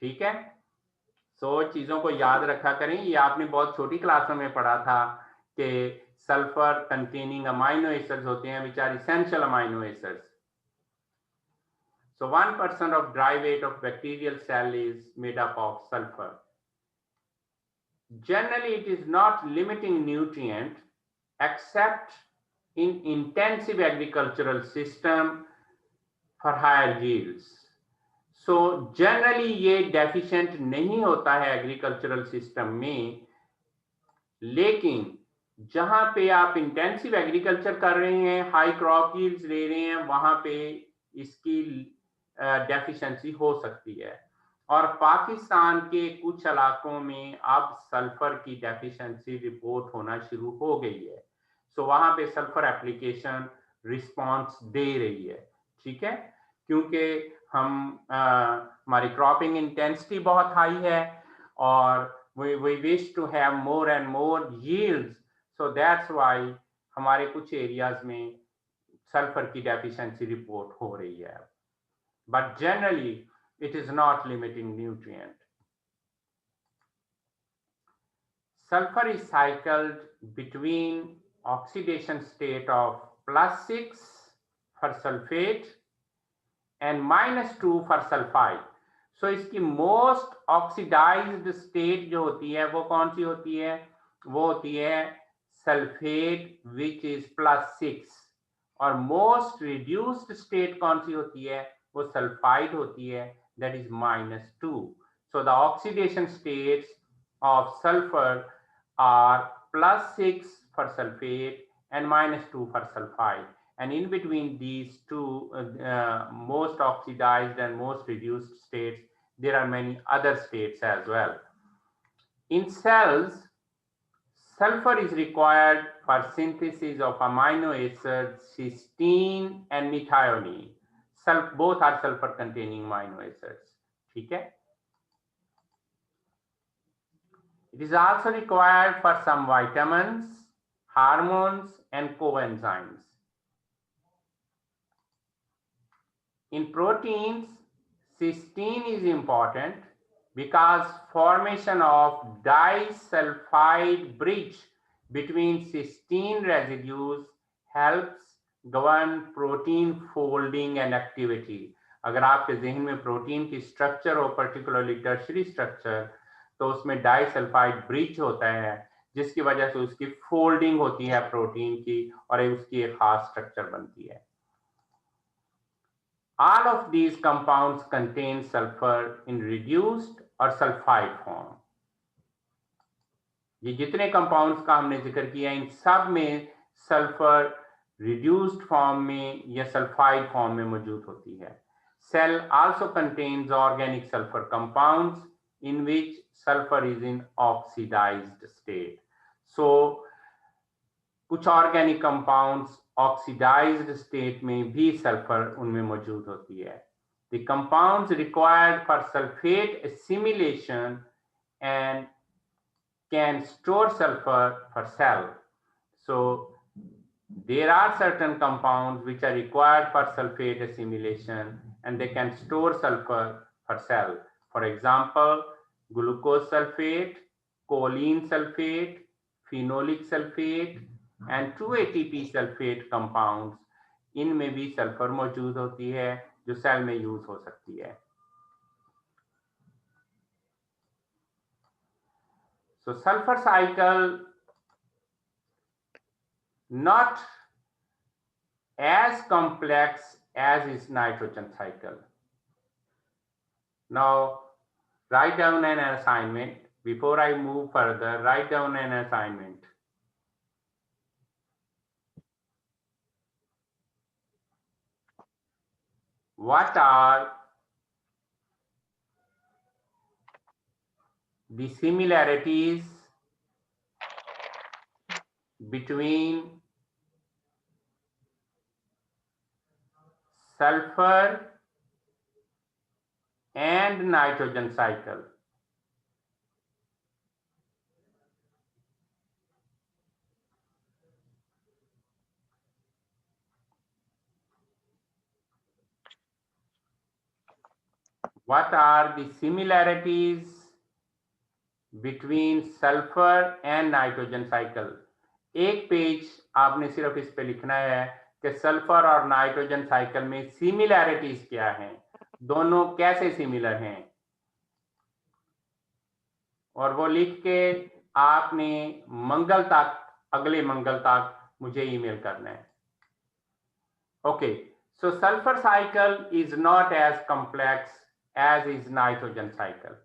ठीक है? सो चीजों को याद रखा करें। ये आपने बहुत छोटी क्लासों में पढ़ा था कि सल्फर कंटेनिंग अमाइनो एसिड्स होते हैं which are essential amino acids. So 1% of dry weight of bacterial cell is made up of sulfur. Generally, it is not limiting nutrient except in intensive agricultural system for higher yields. So generally ये deficient नहीं होता है agricultural system में, लेकिन जहां पे आप intensive agriculture कर रहे हैं, हाई क्रॉप यील्ड्स ले रहे हैं, वहां पे इसकी डेफिशिएंसी हो सकती है। और पाकिस्तान के कुछ इलाकों में अब सल्फर की डेफिशिएंसी रिपोर्ट होना शुरू हो गई है। सो वहां पे सल्फर एप्लीकेशन रिस्पांस दे रही है, ठीक है, क्योंकि हमारी क्रॉपिंग इंटेंसिटी बहुत हाई है और we wish to have more and more yields, so that's why हमारे कुछ एरियाज में सल्फर की डेफिशिएंसी रिपोर्ट हो रही है, but generally it is not limiting nutrient. Sulfur is cycled between oxidation state of +6 for sulfate and -2 for sulfide. सो इसकी most oxidised state जो होती है वो कौन सी होती है? वो होती है सल्फेट विच इज +6, और मोस्ट रिड्यूस्ड स्टेट कौन सी होती है? वो सल्फाइड होती है, that is -2. So the oxidation states of sulfur are +6 for sulfate and -2 for sulfide, and in between these two most oxidized and most reduced states, there are many other states as well. In cells, sulfur is required for synthesis of amino acids cysteine and methionine. Both are sulfur containing amino acids, ठीक है? It is also required for some vitamins, hormones and coenzymes. In proteins, cysteine is important because formation of disulfide bridge between cysteine residues helps govern protein folding and activity. अगर आपके जहन में protein की structure हो, particularly tertiary structure, तो उसमें disulphide bridge होता है जिसकी वजह से उसकी फोल्डिंग होती है प्रोटीन की और उसकी एक खास स्ट्रक्चर बनती है। All of these compounds contain sulfur in reduced or sulfide form. ये जितने compounds का हमने जिक्र किया इन सब में सल्फर reduced form में या sulfide form में मौजूद होती है। Cell also contains organic sulfur compounds in which sulfur is in oxidized state. So कुछ ऑर्गेनिक कंपाउंड्स ऑक्सीडाइज्ड स्टेट में भी सल्फर उनमें मौजूद होती है। The compounds required for sulphate assimilation and can store sulfur for cell. So there are certain compounds which are required for sulfate assimilation and they can store sulfur for cell. For example, glucose sulfate, choline sulfate, phenolic sulfate and 2-ATP sulfate compounds, इनमें भी sulphur मौजूद होती है जो cell में use हो सकती है। So sulfur cycle not as complex as is nitrogen cycle. Now write down an assignment. Before I move further, write down an assignment. What are the similarities between sulfur and nitrogen cycle? What are the similarities between sulphur and nitrogen cycle. एक page आपने सिर्फ इस पे लिखना है कि sulphur और nitrogen cycle में सिमिलैरिटीज क्या हैं, दोनों कैसे सिमिलर हैं, और वो लिख के आपने मंगल तक, अगले मंगल तक मुझे ईमेल करना है। Okay, so sulfur cycle is not as complex as is nitrogen cycle.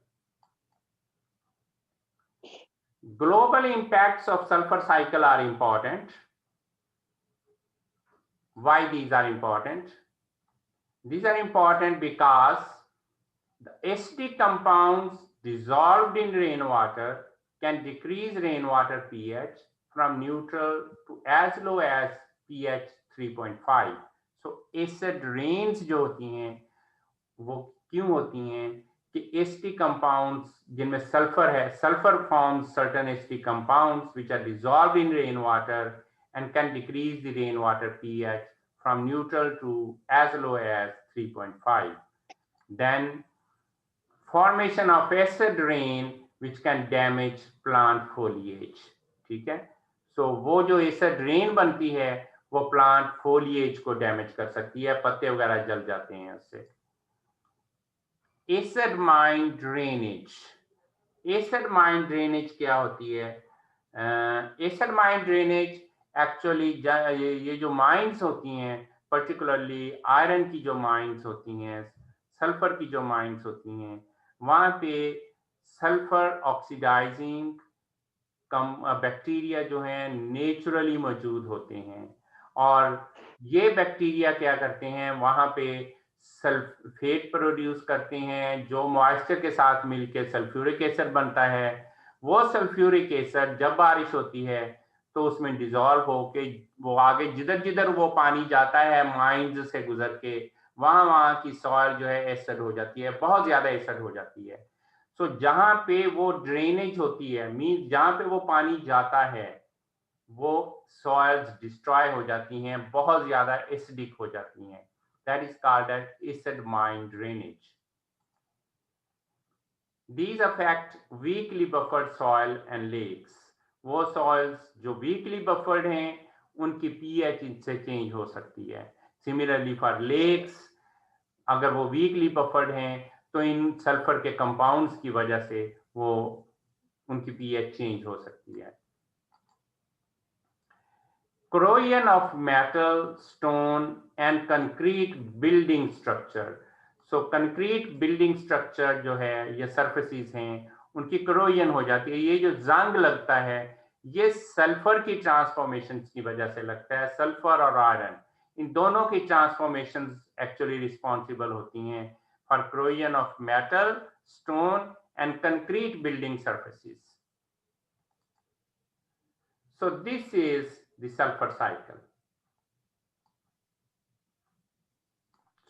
Global impacts of sulfur cycle are important. Why these are important? These are important because the acidic compounds dissolved in rainwater can decrease rainwater pH from neutral to as low as pH 3.5. So acid rains जो होती हैं वो क्यों होती हैं कि acidic compounds जिनमें sulfur है, sulfur forms certain acidic compounds which are dissolved in rain water and can decrease the rainwater pH from neutral to as low as 3.5. Then formation of acid rain which can damage plant foliage. ठीक है, so वो जो acid rain बनती है वो plant foliage को damage कर सकती है, पत्ते वगैरह जल जाते हैं उससे। Acid mine drainage, acid mine drainage क्या होती है? एसिड माइन ड्रेनेज एक्चुअली ये जो माइंस होती हैं, पर्टिकुलरली आयरन की जो माइंस होती हैं, सल्फर की जो माइंस होती हैं, वहाँ पे सल्फर ऑक्सीडाइजिंग बैक्टीरिया जो हैं नेचुरली मौजूद होते हैं, और ये बैक्टीरिया क्या करते हैं, वहाँ पे सल्फेट प्रोड्यूस करते हैं जो मॉइस्चर के साथ मिलकर सल्फ्यूरिक एसिड बनता है। वो सल्फ्यूरिक एसिड जब बारिश होती है तो उसमें डिसॉल्व होके वो आगे जिधर जिधर वो पानी जाता है माइंस से गुजर के, वहाँ की सॉइल जो है एसिड हो जाती है, बहुत ज्यादा एसिड हो जाती है। सो जहाँ पे वो ड्रेनेज होती है, मीन जहाँ पे वो पानी जाता है, वो सॉइल्स डिस्ट्रॉय हो जाती हैं, बहुत ज्यादा एसिडिक हो जाती हैं। That is called as acid mine drainage. These affect weakly buffered soil and lakes. वो soils जो weakly buffered हैं उनकी pH इनसे चेंज हो सकती है। Similarly for lakes, अगर वो weakly buffered हैं तो इन सल्फर के कंपाउंड्स की वजह से वो उनकी pH चेंज हो सकती है। Corrosion of metal, stone and concrete building structure. So concrete building structure जो है, ये surfaces हैं, उनकी corrosion हो जाती है। ये जो जंग लगता है ये सल्फर की ट्रांसफॉर्मेशन की वजह से लगता है। सल्फर और आयरन इन दोनों की ट्रांसफॉर्मेशन एक्चुअली रिस्पॉन्सिबल होती हैं for corrosion of metal, stone and concrete building surfaces. So this is the sulfur cycle.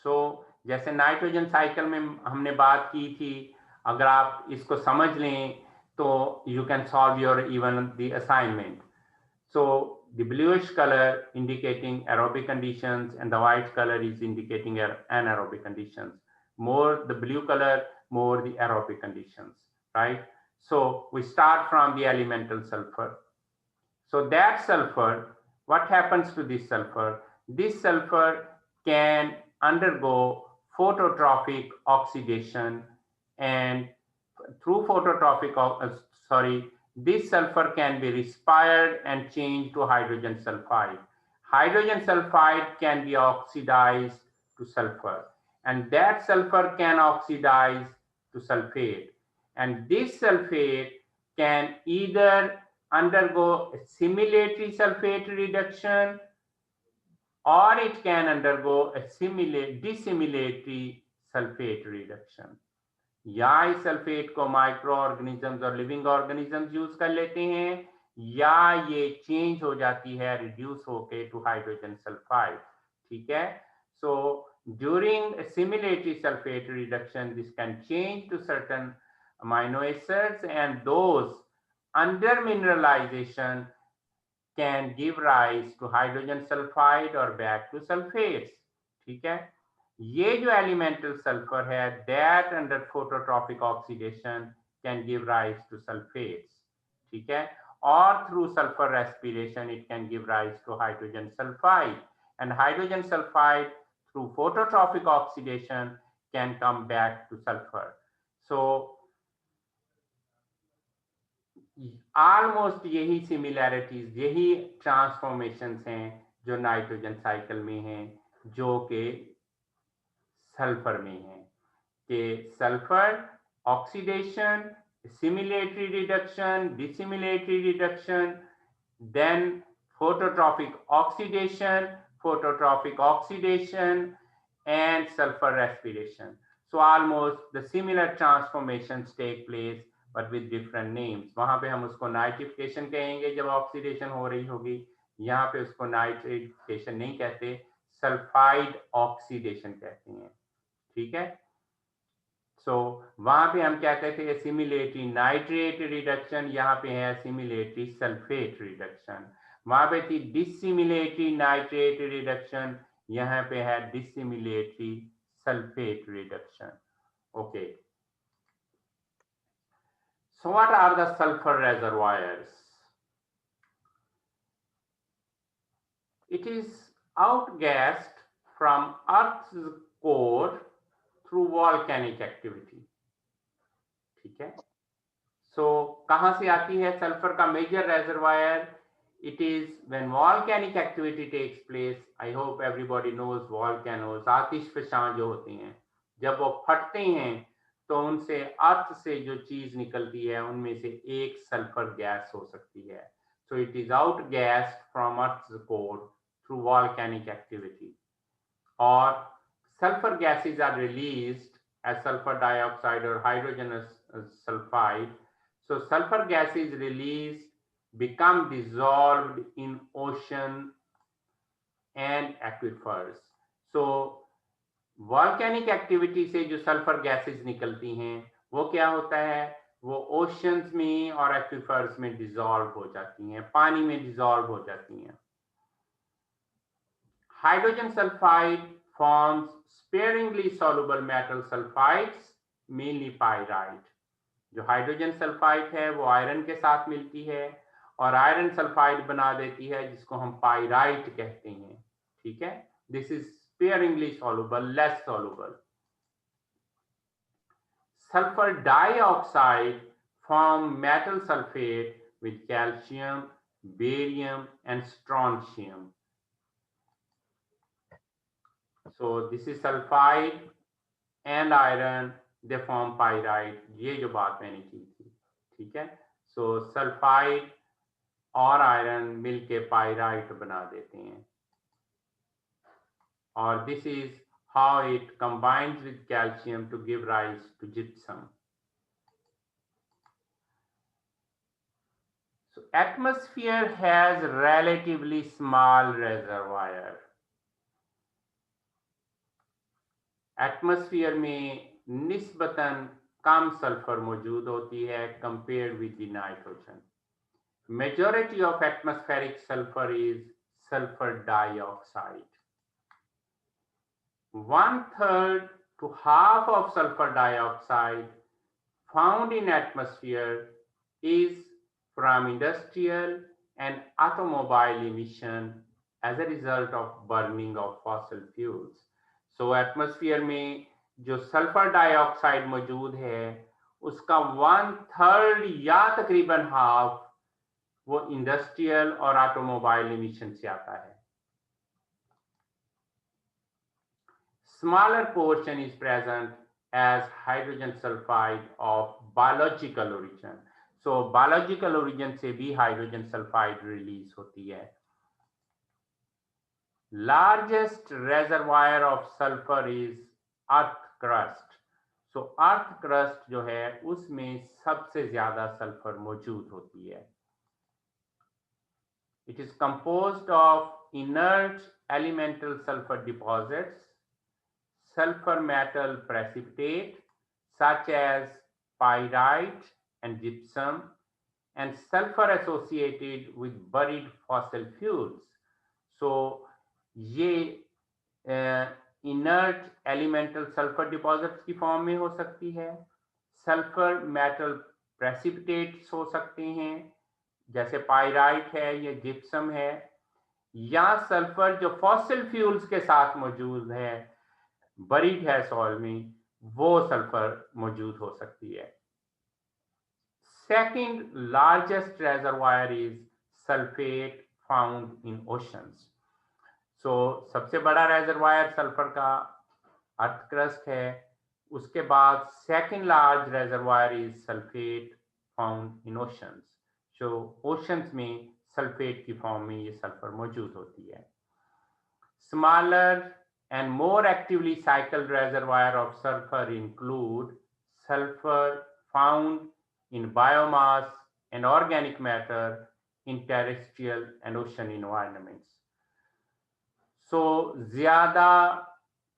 So जैसे नाइट्रोजन साइकिल में हमने बात की थी, अगर आप इसको समझ लें तो you can solve your even the assignment. So the bluish color indicating aerobic conditions and the white color is indicating anaerobic conditions. More the blue color, more the aerobic conditions, right? So we start from the elemental sulfur. So that sulfur, what happens to this sulfur? This sulfur can undergo phototropic oxidation, and through this sulfur can be respired and changed to hydrogen sulfide. Hydrogen sulfide can be oxidized to sulfur, and that sulfur can oxidize to sulfate, and this sulfate can either undergo assimilatory sulfate reduction or it can undergo dissimilatory sulfate reduction. या इस sulphate को micro organisms और living organisms use कर लेते हैं, या ये change हो जाती है रिड्यूस होके टू हाइड्रोजन सल्फाइड। ठीक है, so during assimilatory sulfate reduction this can change to certain amino acids, and those under mineralization can give rise to hydrogen sulfide or back to sulfates. ठीक है, ये जो elemental sulfur है that under phototropic oxidation can give rise to sulfates, ठीक है, or through sulfur respiration it can give rise to hydrogen sulfide, and hydrogen sulfide through phototropic oxidation can come back to sulfur. So almost यही similarities, यही transformations हैं जो nitrogen cycle में हैं, जो कि सल्फर में हैं, कि sulfur oxidation, similatory reduction, dissimilatory reduction, then phototropic oxidation and sulfur respiration. So almost the similar transformations take place but with different names. वहां पे हम उसको नाइट्रिफिकेशन कहेंगे जब ऑक्सीडेशन हो रही होगी, यहाँ पे उसको नाइट्रिफिकेशन नहीं कहते, सल्फाइड ऑक्सीडेशन कहते हैं, ठीक है। सो वहां पे हम कहते थे एसिमिलेटरी नाइट्रेट रिडक्शन, यहाँ पे है एसिमिलेटरी सल्फेट रिडक्शन। वहां पे थी डिसिमिलेटरी नाइट्रेट रिडक्शन, यहाँ पे है dissimilatory sulfate reduction. Okay, so what are the sulfur reservoirs? It is outgassed from Earth's core through volcanic activity, ठीक है। So कहाँ से आती है सल्फर का major reservoir? It is when volcanic activity takes place. I hope everybody knows volcanoes, आतिशफ़शां जो होती हैं, जब वो फटते हैं तो उनसे अर्थ से जो चीज निकलती है उनमें से एक सल्फर गैस हो सकती है। So it is outgassed from Earth's core through volcanic activity. Or sulfur gases are released as sulfur dioxide or hydrogen sulfide. So sulfur gases released become dissolved in ocean and aquifers. So volcanic activity से जो sulphur gases निकलती हैं वो क्या होता है, वो oceans में और एक्विफर्स में डिसॉल्व हो जाती हैं, पानी में डिसॉल्व हो जाती हैं। Hydrogen sulfide forms sparingly soluble metal sulfides, mainly pyrite. जो हाइड्रोजन सल्फाइड है वो आयरन के साथ मिलती है और आयरन सल्फाइड बना देती है जिसको हम पाइराइट कहते हैं, ठीक है। This is sparingly soluble, less soluble. Sulfur dioxide form metal sulfate with calcium, barium and strontium. So this is sulfide and iron, they form pyrite. ये जो बात मैंने की थी, ठीक है। So sulfide और iron मिलके pyrite बना देते हैं, or this is how it combines with calcium to give rise to gypsum. So atmosphere has relatively small reservoir. Atmosphere में निस्बतन कम सल्फर मौजूद होती है compared with the nitrogen. Majority of atmospheric sulfur is sulfur dioxide. 1/3 to half of sulfur dioxide found in atmosphere is from industrial and automobile emission as a result of burning of fossil fuels. So atmosphere में जो sulphur dioxide मौजूद है उसका 1/3 या तकरीबन half वो industrial और automobile emission से आता है। Smaller portion is present as hydrogen sulfide of biological origin. So biological origin से भी hydrogen sulfide release होती है। Largest reservoir of sulfur is earth crust. So earth crust जो है उसमें सबसे ज्यादा सल्फर मौजूद होती है। It is composed of inert elemental sulfur deposits, sulfur metal precipitate such as pyrite and gypsum, and sulfur associated with buried fossil fuels. So ये inert elemental sulfur deposits की फॉर्म में हो सकती है, sulfur metal प्रेसिपिटेट्स हो सकते हैं जैसे पाइराइट है या जिप्सम है, या सल्फर जो फॉसिल फ्यूल्स के साथ मौजूद है, बरीड है सॉइल में, वो सल्फर मौजूद हो सकती है। Second largest reservoir is sulfate found in oceans. So सबसे बड़ा रेजरवायर सल्फर का अर्थ क्रस्ट है। उसके बाद second large reservoir is sulphate found in oceans. जो ओशंस में सल्फेट की फॉर्म में ये सल्फर मौजूद होती है। Smaller and more actively cycled reservoir of sulfur include sulfur found in biomass and organic matter in terrestrial and ocean environments. So ज्यादा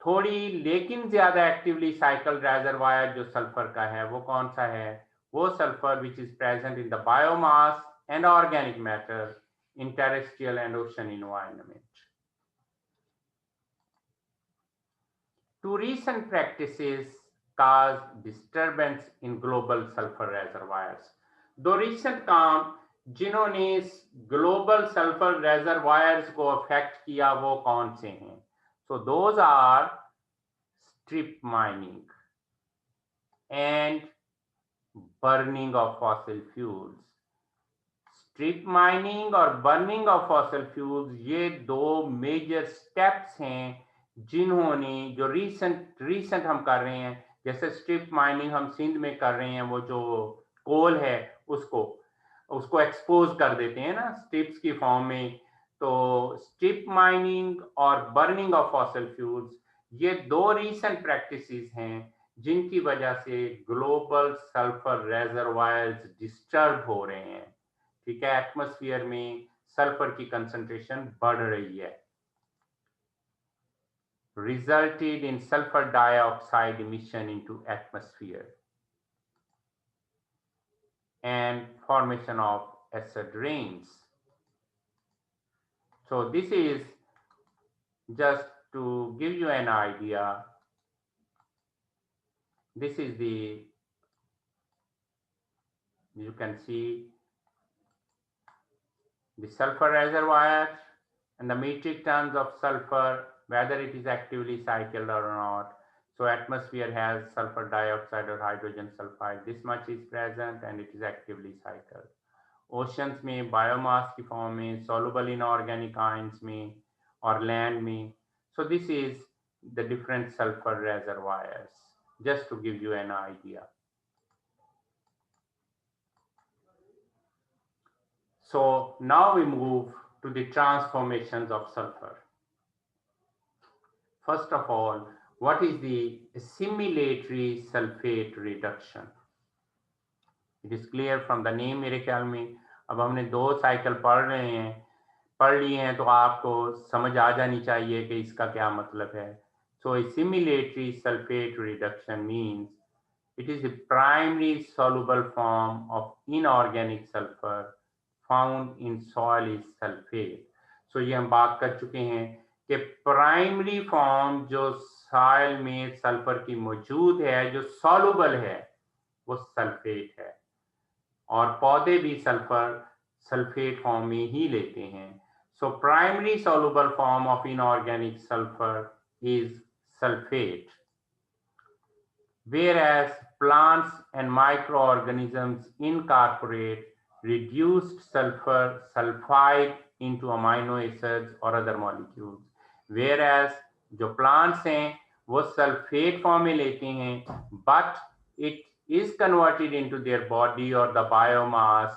थोड़ी लेकिन ज्यादा एक्टिवली साइकिल रेजरवायर जो सल्फर का है वो कौन सा है? वो sulphur which is present in the biomass and organic matter in terrestrial and ocean environment. Two recent practices caused disturbance in global sulfur reservoirs. दो recent काम जिन्होंने ग्लोबल सल्फर रेजरवायर्स को अफेक्ट किया वो कौन से हैं? So those are strip mining and burning of fossil fuels. Strip mining और burning of fossil fuels ये दो मेजर स्टेप्स हैं जिन्होंने जो रीसेंट हम कर रहे हैं। जैसे स्ट्रिप माइनिंग हम सिंध में कर रहे हैं, वो जो कोल है उसको एक्सपोज कर देते हैं ना स्ट्रिप्स की फॉर्म में। तो स्ट्रिप माइनिंग और बर्निंग ऑफ फॉसिल फ्यूल्स ये दो रीसेंट प्रैक्टिसेस हैं जिनकी वजह से ग्लोबल सल्फर रेजरवायर्स डिस्टर्ब हो रहे हैं। ठीक है, एटमॉस्फेयर में सल्फर की कंसंट्रेशन बढ़ रही है, resulted in sulfur dioxide emission into atmosphere and formation of acid rains. So this is just to give you an idea. This is you can see the sulfur reservoir and the metric tons of sulfur, whether it is actively cycled or not. So atmosphere has sulfur dioxide or hydrogen sulfide, this much is present and it is actively cycled. Oceans में biomass की form में, soluble in organic ions में और land में. So this is the different sulfur reservoirs, just to give you an idea. So now we move to the transformations of sulfur. First of all, what is the assimilatory sulfate reduction? It is clear from the name मेरे ख्याल में अब हमने दो cycle पढ़ लिए हैं तो आपको समझ आ जानी चाहिए कि इसका क्या मतलब है. So assimilatory sulfate reduction means it is the primary soluble form of inorganic sulfur found in soil is sulfate. So ये हम बात कर चुके हैं कि प्राइमरी फॉर्म जो सॉइल में सल्फर की मौजूद है, जो सॉल्युबल है, वो सल्फेट है और पौधे भी सल्फर सल्फेट फॉर्म में ही लेते हैं. So primary soluble form of inorganic sulphur is sulphate, whereas plants and microorganisms incorporate reduced sulfur sulfide into amino acids or other molecules. Whereas जो plants हैं वो सल्फेट फॉर्म में लेते हैं, but it is converted into their body or the biomass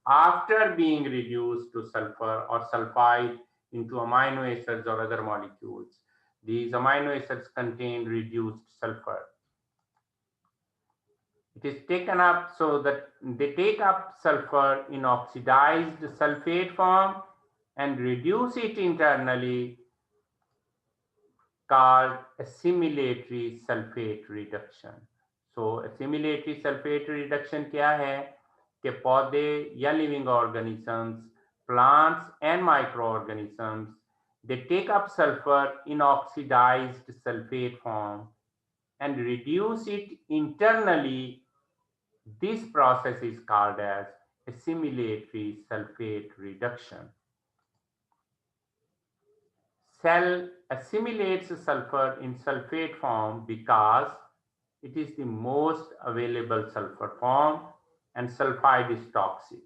after being reduced to sulfur or sulfide into amino acids or other molecules. These amino acids contain reduced sulfur. It is taken up so that they take up sulfur in oxidized sulfate form and reduce it internally, called assimilatory sulfate reduction. So assimilatory sulfate reduction क्या है कि पौधे या living organisms, plants and microorganisms, they take up sulfur in oxidized sulfate form and reduce it internally This process is called as assimilatory sulfate reduction. Cell assimilates sulfur in sulfate form because it is the most available sulfur form and sulfide is toxic.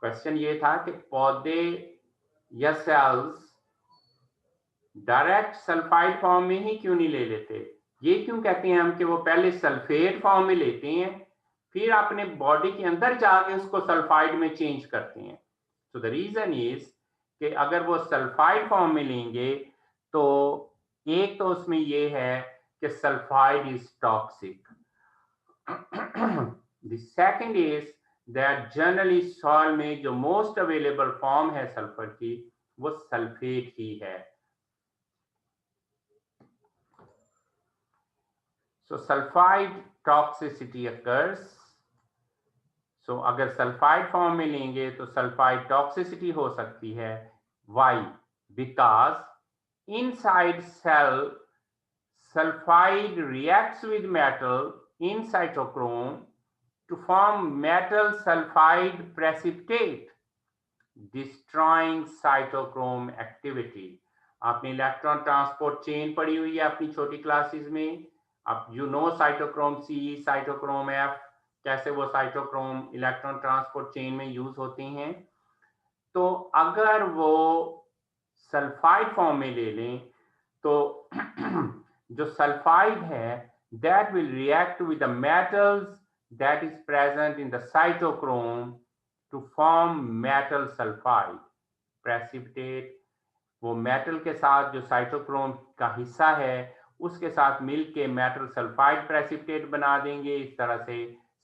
Question ये था कि पौधे या sales direct sulphide form में ही क्यों नहीं ले लेते? ये क्यों कहते हैं हम कि वो पहले सल्फेट फॉर्म में लेते हैं, फिर अपने बॉडी के अंदर जाके उसको सल्फाइड में चेंज करते हैं? तो द रीजन इज कि अगर वो सल्फाइड फॉर्म में लेंगे तो एक तो उसमें ये है कि sulphide is toxic. The second is that generally soil में जो मोस्ट अवेलेबल फॉर्म है सल्फर की वो सल्फेट ही है. So sulfide toxicity occurs. So अगर सल्फाइड फॉर्म में लेंगे तो सल्फाइड टॉक्सिसिटी हो सकती है. Why? Because inside cell sulfide reacts with metal in cytochrome to form metal sulfide precipitate, destroying cytochrome activity. आपने इलेक्ट्रॉन ट्रांसपोर्ट चेन पढ़ी हुई है अपनी छोटी क्लासेस में. अब you know cytochrome C, cytochrome F, कैसे वो साइटोक्रोम इलेक्ट्रॉन ट्रांसपोर्ट चेन में यूज होती हैं. तो अगर वो सल्फाइड फॉर्म में ले लें तो जो सल्फाइड है that will react with the metals that is present in the cytochrome to form metal sulfide precipitate. वो मेटल के साथ जो साइटोक्रोम का हिस्सा है उसके साथ मिलके मेटल सल्फाइड प्रेसिपिटेट बना देंगे. इस तरह से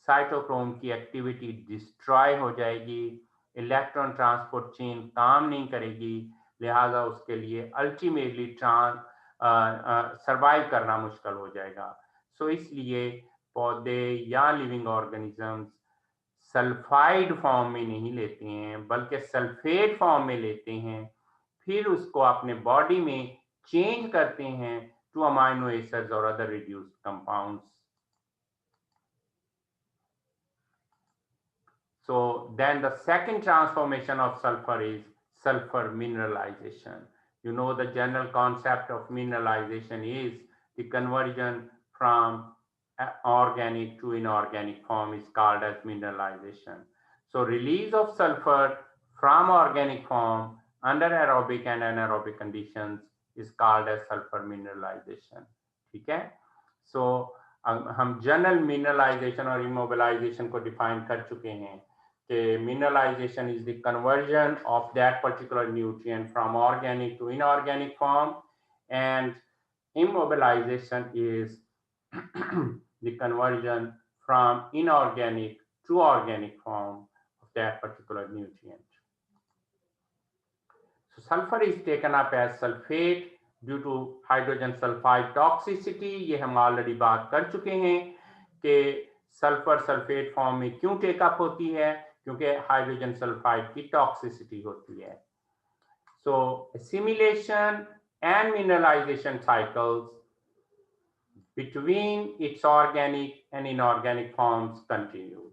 साइटोक्रोम की एक्टिविटी डिस्ट्रॉय हो जाएगी, इलेक्ट्रॉन ट्रांसपोर्ट चेन काम नहीं करेगी, लिहाजा उसके लिए अल्टीमेटली सर्वाइव करना मुश्किल हो जाएगा. सो इसलिए पौधे या लिविंग ऑर्गेनिजम्स सल्फाइड फॉर्म में नहीं लेते हैं बल्कि सल्फेट फॉर्म में लेते हैं, फिर उसको अपने बॉडी में चेंज करते हैं to amino acids or other reduced compounds. So then the second transformation of sulfur is sulfur mineralization. You know the general concept of mineralization is the conversion from organic to inorganic form is called as mineralization. So release of sulfur from organic form under aerobic and anaerobic conditions is called as sulfur mineralization. ठीक है. So हम general mineralization और immobilization को define कर चुके हैं कि mineralization is the conversion of that particular nutrient from organic to inorganic form and immobilization is the conversion from inorganic to organic form of that particular nutrient. So sulfur is taken up as sulfate due to hydrogen sulfide toxicity. ये हम already बात कर चुके हैं कि sulphur sulphate form में क्यों take up होती है, क्योंकि हाइड्रोजन सल्फाइड की टॉक्सिसिटी होती है. So assimilation and mineralization cycles between its organic and inorganic forms continue.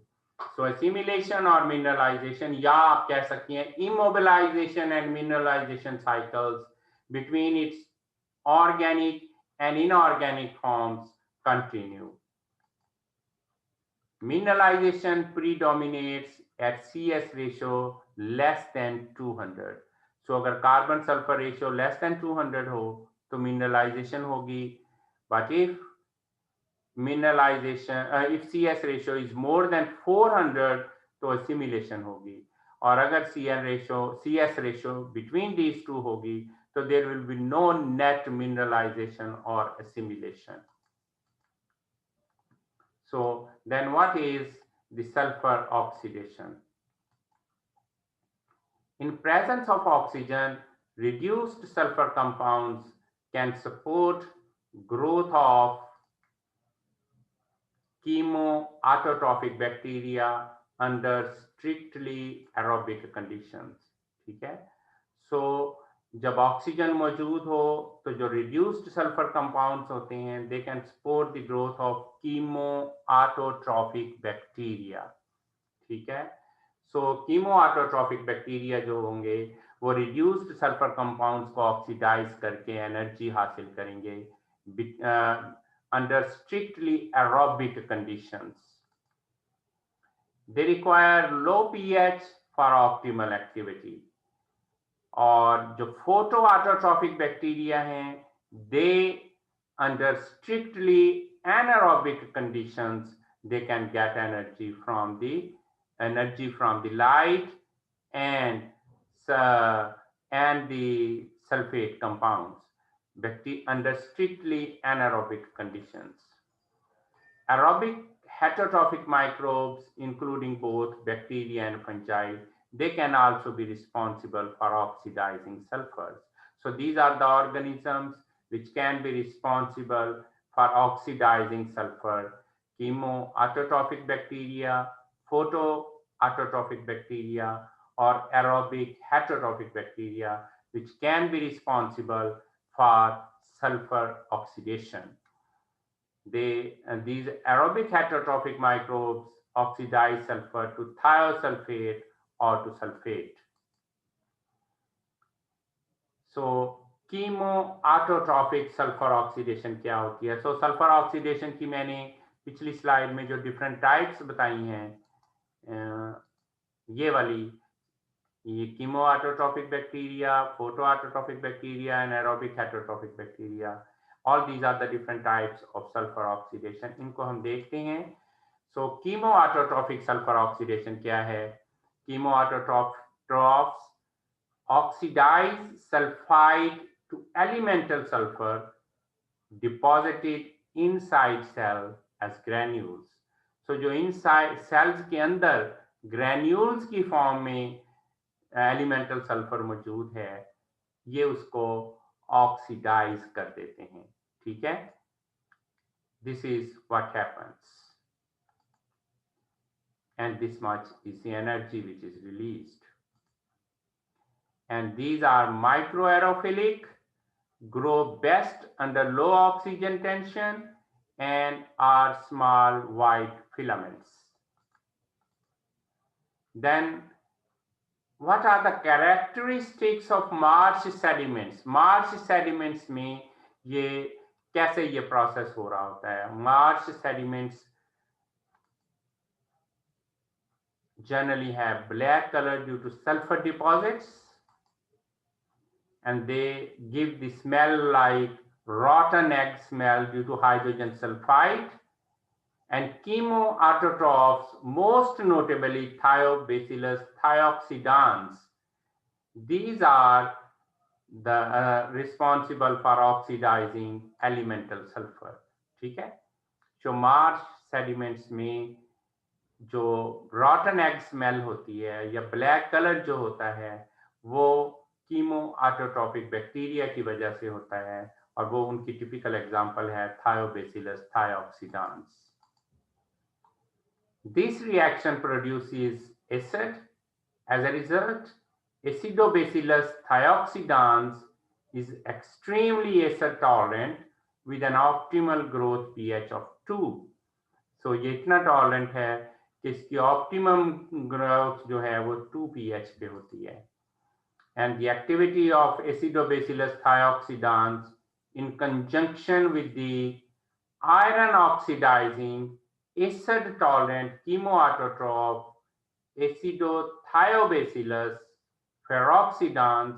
So assimilation or mineralization, या आप कह सकते हैं immobilization and mineralization cycles between its organic and inorganic forms continue. Mineralization predominates at CS ratio less than 200. So अगर carbon sulfur ratio less than 200 हो तो mineralization होगी. But if mineralization if CS ratio is more than 400 तो assimilation होगी. और अगर CS ratio between these two होगी तो there will be no net mineralization और assimilation. So then what is the sulfur oxidation? In presence of oxygen, reduced sulfur compounds can support growth of chemoautotrophic bacteria under strictly aerobic conditions. ठीक है. So जब oxygen मौजूद हो तो जो reduced sulfur compounds होते हैं they can support the growth of chemoautotrophic bacteria. ठीक है, सो कीमो ऑटोट्रॉफिक बैक्टीरिया जो होंगे वो रिड्यूस्ड सल्फर कंपाउंड्स को ऑक्सीडाइज करके एनर्जी हासिल करेंगे under strictly aerobic conditions. They require low pH for optimal activity. और जो फोटो ऑटोट्रॉफिक बैक्टीरिया हैं they under strictly anaerobic conditions they can get energy from the light and the sulfate compounds under strictly anaerobic conditions. Aerobic heterotrophic microbes, including both bacteria and fungi, they can also be responsible for oxidizing sulfurs. So these are the organisms which can be responsible for oxidizing sulfur: chemoautotrophic bacteria, photoautotrophic bacteria, or aerobic heterotrophic bacteria, which can be responsible for sulfur oxidation. These aerobic heterotrophic microbes oxidize sulfur to thiosulfate or to sulfate. So chemoautotrophic sulfur oxidation क्या होती है? सो sulphur oxidation की मैंने पिछली slide में जो different types बताई हैं, ये वाली, ये chemoautotrophic bacteria, photoautotrophic bacteria and aerobic heterotrophic bacteria, all these are the different types of sulfur oxidation. इनको हम देखते हैं। सो कीमोऑटोट्रॉफिक सल्फर ऑक्सीडेशन क्या है? कीमोऑटोट्रॉफ्स oxidize sulfide to elemental sulfur deposited inside cell as granules. So जो inside cells के अंदर granules की फॉर्म में elemental sulfur मौजूद है, ये उसको oxidize कर देते हैं। ठीक है, this is what happens, and this much is the energy which is released. And these are microaerophilic, grow best under low oxygen tension, and are small white filaments. Then what are the characteristics of marsh sediments? Marsh sediments में ये कैसे ये process हो रहा होता है? Marsh sediments generally have black color due to sulfur deposits, and they give the smell like rotten egg smell due to hydrogen sulfide. And chemoautotrophs, most notably Thiobacillus thioxidans, these are the responsible for oxidizing elemental sulfur. ठीक है, जो Marsh sediments में जो rotten egg smell होती है या black colour जो होता है वो कीमोऑटोट्रॉफिक बैक्टीरिया की वजह से होता है, और वो उनकी टिपिकल एग्जांपल है Thiobacillus thioxidans. This reaction produces acid. As a result, Acidobacillus thioxidans is extremely acid tolerant with an optimal growth pH of 2. So ये इतना टॉलरेंट है कि इसकी ऑप्टिमम ग्रोथ जो है वो 2 pH पे होती है. And the activity of Acidobacillus thioxidans in conjunction with the iron oxidizing acid tolerant chemoautotroph Acidothiobacillus peroxidans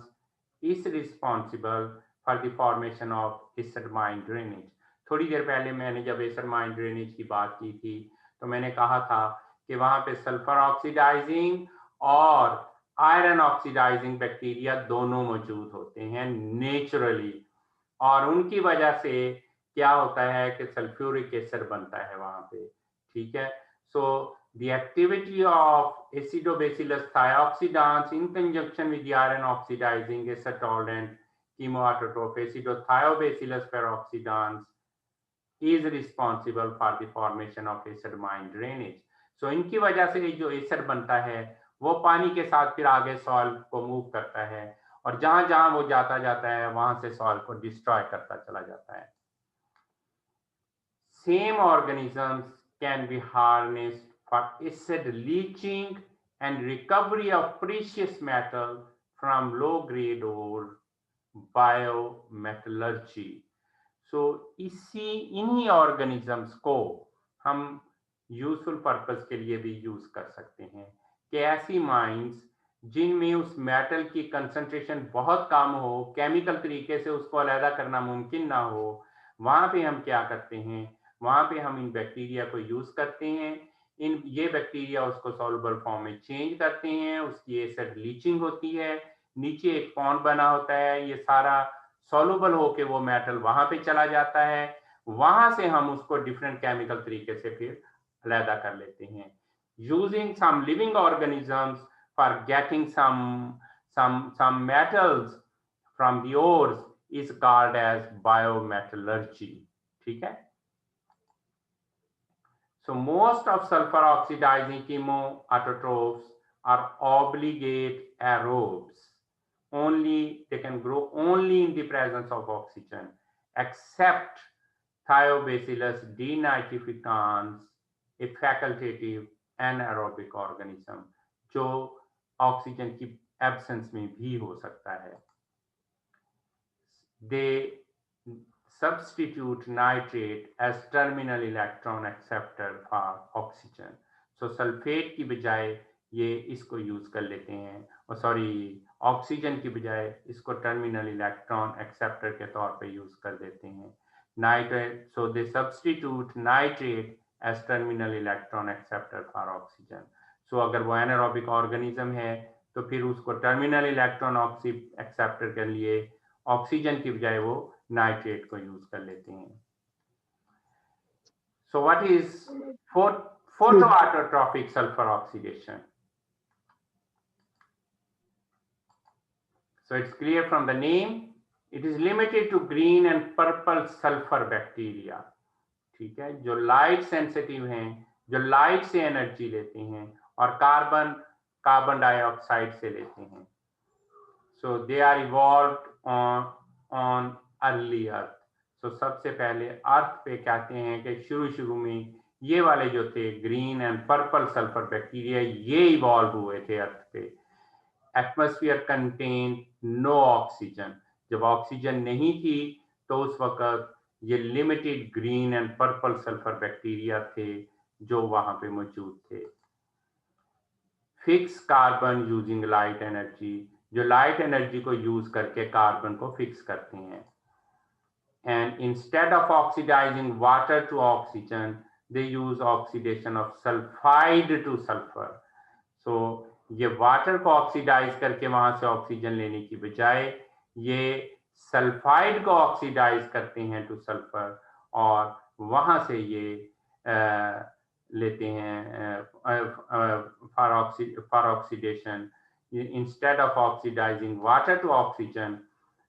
is responsible for the formation of acid mine drainage. थोड़ी देर पहले मैंने जब एसिड माइन ड्रेनेज की बात की थी तो मैंने कहा था कि वहां पे सल्फर ऑक्सीडाइजिंग और आयरन ऑक्सीडाइजिंग बैक्टीरिया दोनों मौजूद होते हैं नेचुरली, और उनकी वजह से क्या होता है कि सल्फ्यूरिक एसिड बनता है वहां पे. ठीक है, सो the activity of Acidobacillus thioxidans in conjunction with the iron oxidizing acid tolerant chemoautotroph Acidothiobacillus peroxidans is responsible for the formation of acid mine drainage. So इनकी वजह से जो एसिड बनता है वो पानी के साथ फिर आगे सॉल्ट को मूव करता है और जहां जहां वो जाता है वहां से सॉइल को डिस्ट्रॉय करता चला जाता है। Same organisms can be harnessed for acid leaching and recovery of precious metal from low grade ore biometallurgy. So इन्हीं ऑर्गेनिजम्स को हम यूजफुल पर्पस के लिए भी यूज कर सकते हैं कि ऐसी माइंस जिनमें उस मेटल की कंसंट्रेशन बहुत कम हो, केमिकल तरीके से उसको अलहदा करना मुमकिन ना हो, वहां पे हम क्या करते हैं, वहां पे हम इन बैक्टीरिया को यूज करते हैं। ये बैक्टीरिया उसको सॉल्युबल फॉर्म में चेंज करते हैं, उसकी एसिड लीचिंग होती है, नीचे एक पॉन्ड बना होता है, ये सारा सॉल्युबल होके वो मेटल वहां पे चला जाता है, वहां से हम उसको डिफरेंट केमिकल तरीके से फिर अलहदा कर लेते हैं। Using some living organisms for getting some metals from the ores is called as biometallurgy. ठीक है। So most of sulfur oxidizing chemoautotrophs are obligate aerobes. They can grow only in the presence of oxygen, except Thiobacillus denitrificans, a facultative anaerobic organism, जो oxygen की absence में भी हो सकता है। They substitute nitrate as terminal electron acceptor for oxygen. So sulphate की बजाय ये इसको यूज कर लेते हैं, और ऑक्सीजन की बजाय इसको टर्मिनल इलेक्ट्रॉन एक्सेप्टर के तौर पे यूज कर देते हैं। Nitrate, so they substitute nitrate as terminal electron acceptor for oxygen. So अगर वो एनारोबिक ऑर्गेनिज्म है तो फिर उसको टर्मिनल इलेक्ट्रॉन एक्सेप्टर के लिए ऑक्सीजन की बजाय वो नाइट्रेट को यूज कर लेते हैं। So what is photoautotropic sulfur oxidation? So it's clear from the name, it is limited to green and purple sulfur bacteria. ठीक है, जो लाइट सेंसिटिव हैं, जो लाइट से एनर्जी लेते हैं और कार्बन डाइऑक्साइड से लेते हैं। So they are evolved on early earth. So सबसे पहले अर्थ पे कहते हैं कि शुरू में ये वाले जो थे green and purple sulfur bacteria, ये इवॉल्व हुए थे अर्थ पे। एटमॉस्फेयर कंटेन नो ऑक्सीजन, जब ऑक्सीजन नहीं थी तो उस वक्त ये limited green and purple sulfur bacteria थे जो वहां पे मौजूद थे। Fix carbon using light energy, जो लाइट एनर्जी को यूज करके कार्बन को फिक्स करते हैं। And instead of oxidizing water to oxygen, they use oxidation of sulfide to sulfur. सो ये वाटर को ऑक्सीडाइज करके वहां से ऑक्सीजन लेने की बजाय ये सल्फाइड को ऑक्सीडाइज करते हैं टू सल्फर, और वहां से ये लेते हैं for oxidation. Instead of oxidizing water to oxygen,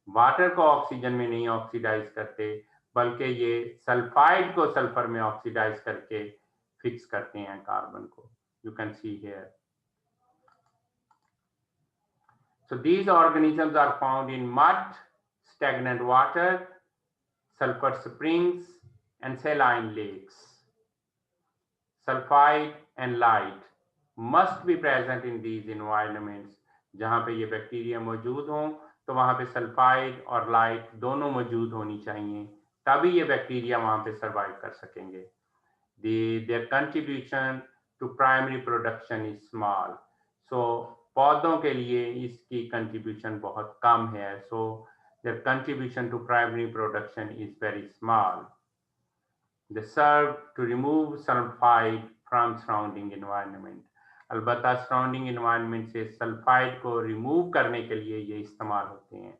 water को ऑक्सीजन में नहीं ऑक्सीडाइज करते बल्कि ये सल्फाइड को सल्फर में ऑक्सीडाइज करके फिक्स करते हैं कार्बन को। You can see here. So these organisms are found in mud, stagnant water, sulfur springs, and saline lakes. Sulfide and light must be present in these environments. जहाँ पे ये bacteria मौजूद हों तो वहाँ पे सल्फाइड और लाइट दोनों मौजूद होनी चाहिए, तभी ये बैक्टीरिया वहाँ पे सर्वाइव कर सकेंगे। Their contribution to primary production is small. So पौधों के लिए इसकी कंट्रीब्यूशन बहुत कम है। सो their contribution to primary production is very small. They serve to remove sulfide from surrounding environment. अलबत्ता सराउंडिंग इन्वायरमेंट से सल्फाइड को रिमूव करने के लिए ये इस्तेमाल होते हैं।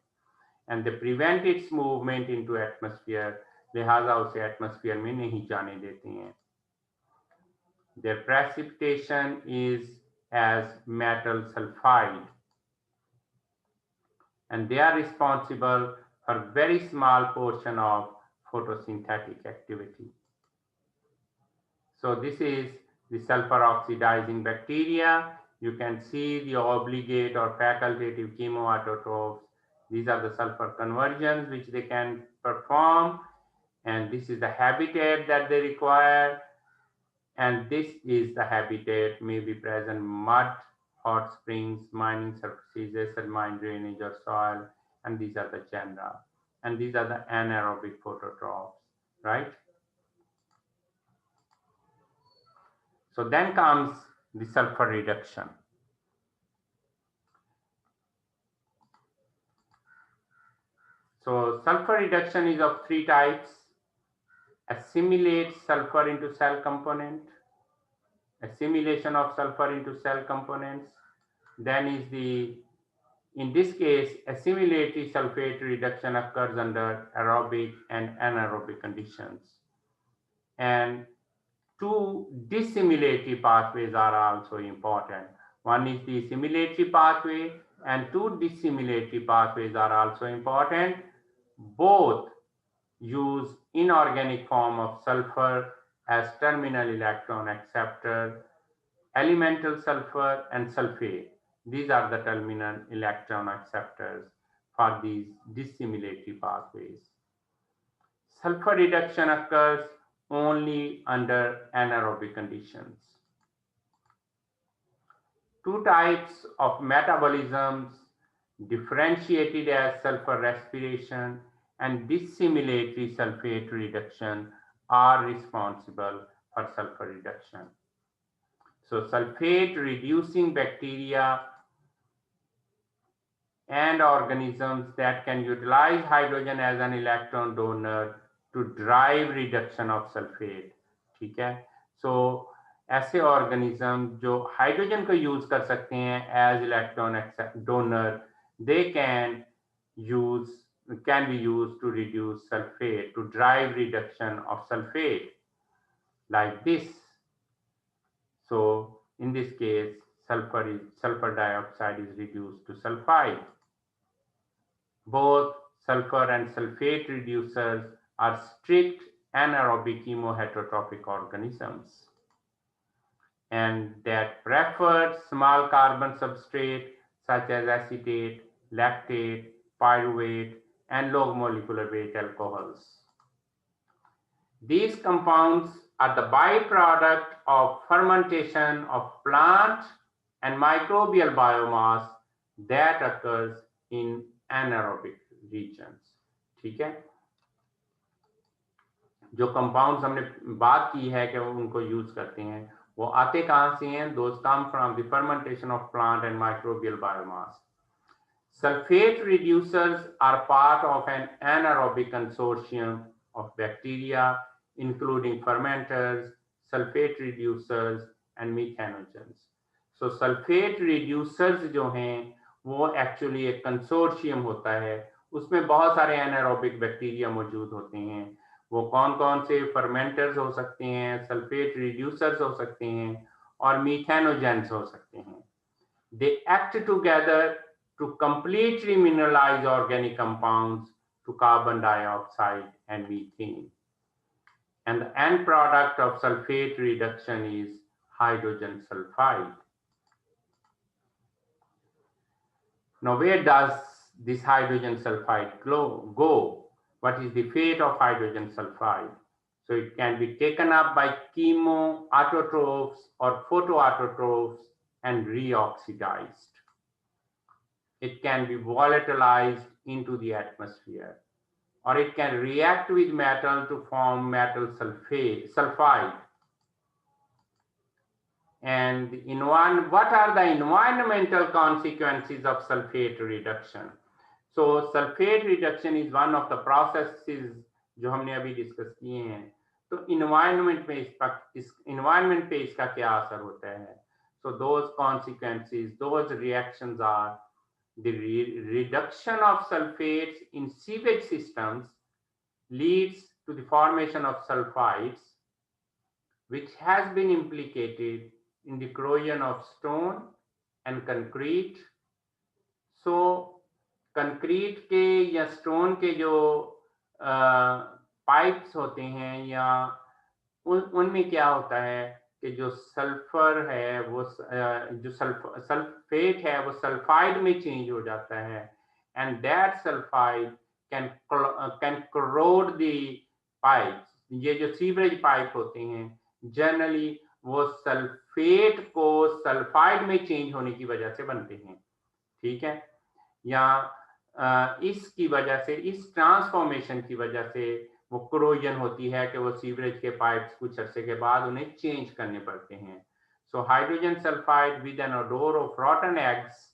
And they prevent its movement into atmosphere, लिहाजा उसे एटमॉस्फेयर में नहीं जाने देते हैं। Their precipitation is as metal sulfide, and they are responsible for very small portion of photosynthetic activity. So this is the sulfur oxidizing bacteria. You can see the obligate or facultative chemoautotrophs These are the sulfur conversions which they can perform, and this is the habitat that they require, and this is the habitat may be present mud, hot springs, mining surfaces, acid mine drainage or soil, and these are the genera, and these are the anaerobic phototrophs, right? So then comes the sulfur reduction. So sulfur reduction is of three types: assimilate sulfur into cell component, assimilation of sulfur into cell components. Then is the, in this case, assimilatory sulfate reduction occurs under aerobic and anaerobic conditions. And two dissimilatory pathways are also important. One is the assimilatory pathway, and two dissimilatory pathways are also important. Both use inorganic form of sulfur as terminal electron acceptor, elemental sulfur and sulfate. These are the terminal electron acceptors for these dissimilatory pathways. Sulfur reduction occurs only under anaerobic conditions. Two types of metabolisms, differentiated as sulfur respiration and dissimilatory sulfate reduction, are responsible for sulfur reduction. So sulfate reducing bacteria and organisms that can utilize hydrogen as an electron donor to drive reduction of sulfate. ठीक है, so ऐसे organism जो hydrogen को use कर सकते हैं as electron donor, they can be used to reduce sulfate, to drive reduction of sulfate like this. So in this case, sulfur dioxide is reduced to sulfide. Both sulfur and sulfate reducers are strict anaerobic chemoheterotrophic organisms, and that prefer small carbon substrate such as acetate, lactate, pyruvate, and low molecular weight alcohols. These compounds are the byproduct of fermentation of plant and microbial biomass that occurs in anaerobic regions. ठीक है, जो compounds हमने बात की है कि उनको use करते हैं, वो आते कहां से हैं? Those come from the fermentation of plant and microbial biomass. Sulfate reducers are part of an anaerobic consortium of bacteria, including fermenters, sulfate reducers, and methanogens. So sulfate reducers जो हैं वो एक्चुअली एक कंसोर्शियम होता है, उसमें बहुत सारे anaerobic bacteria मौजूद होते हैं. वो कौन कौन से? फर्मेंटर्स हो सकते हैं, सल्फेट रिड्यूसर्स हो सकते हैं, और मीथेनोजेंस हो सकते हैं. They act together to completely mineralize organic compounds to carbon dioxide and methane. And the end product of sulfate reduction is hydrogen sulfide. Now, where does this hydrogen sulfide go? What is the fate of hydrogen sulfide? So it can be taken up by chemoautotrophs or photoautotrophs and reoxidized. It can be volatilized into the atmosphere, or it can react with metal to form metal sulfide. And what are the environmental consequences of sulfate reduction? So sulfate reduction is one of the processes जो हमने अभी discuss किए हैं. तो environment पे इसका क्या असर होता है? So those consequences, those reactions are the reduction of sulfates in sewage systems leads to the formation of sulfides, which has been implicated in the corrosion of stone and concrete. So concrete के या stone के जो pipes होते हैं या उनमें क्या होता है कि जो सल्फर है वो जो सल्फेट है वो सल्फाइड में चेंज हो जाता है, and that sulfide can corrode the pipes. ये जो सीवरेज पाइप होते हैं जनरली वो सल्फेट को सल्फाइड में चेंज होने की वजह से बनते हैं, ठीक है, या इसकी वजह से, इस ट्रांसफॉर्मेशन की वजह से वो क्रोजन होती है कि वो सीवरेज के पाइप्स कुछ अरसे के बाद उन्हें चेंज करने पड़ते हैं. So hydrogen sulfide with an odour of rotten eggs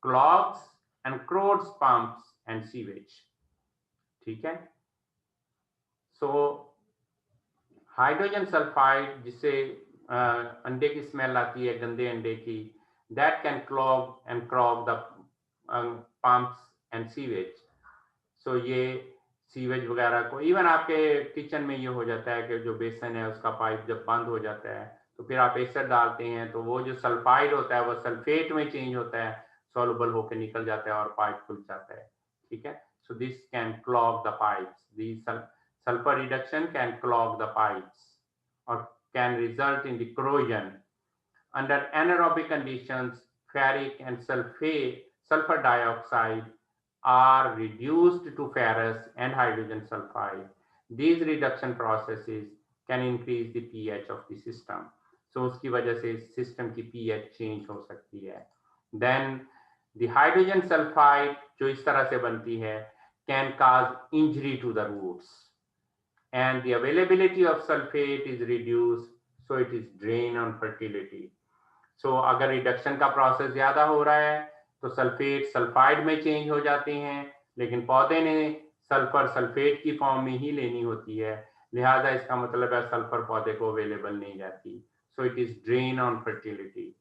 clogs and corrodes pumps and sewage. ठीक है. सो हाइड्रोजन सल्फाइड जिससे अंडे की स्मेल आती है, गंदे अंडे की, that can clog the pumps and sewage. So ये सीवेज वगैरह को, इवन आपके किचन में ये हो जाता है कि जो बेसन है उसका पाइप जब बंद हो जाता है तो फिर आप एसिड डालते हैं तो वो जो सल्फाइड होता है वो सल्फेट में चेंज होता है, सॉल्युबल होकर निकल जाता है और पाइप खुल जाता है, ठीक है. So this can clog the pipes. This sulfur reduction can clog the pipes or can result in the corrosion. Under anaerobic conditions, ferric and sulfur dioxide are reduced to ferrous and hydrogen sulfide. These reduction processes can increase the pH of the system. So उसकी वजह से system की pH change हो सकती है. Then the hydrogen sulfide जो इस तरह से बनती है can cause injury to the roots, and the availability of sulfate is reduced, so it is drain on fertility. So अगर रिडक्शन का प्रोसेस ज्यादा हो रहा है तो सल्फेट सल्फाइड में चेंज हो जाते हैं, लेकिन पौधे ने सल्फर सल्फेट की फॉर्म में ही लेनी होती है, लिहाजा इसका मतलब है सल्फर पौधे को अवेलेबल नहीं रहती. So it is drain on fertility.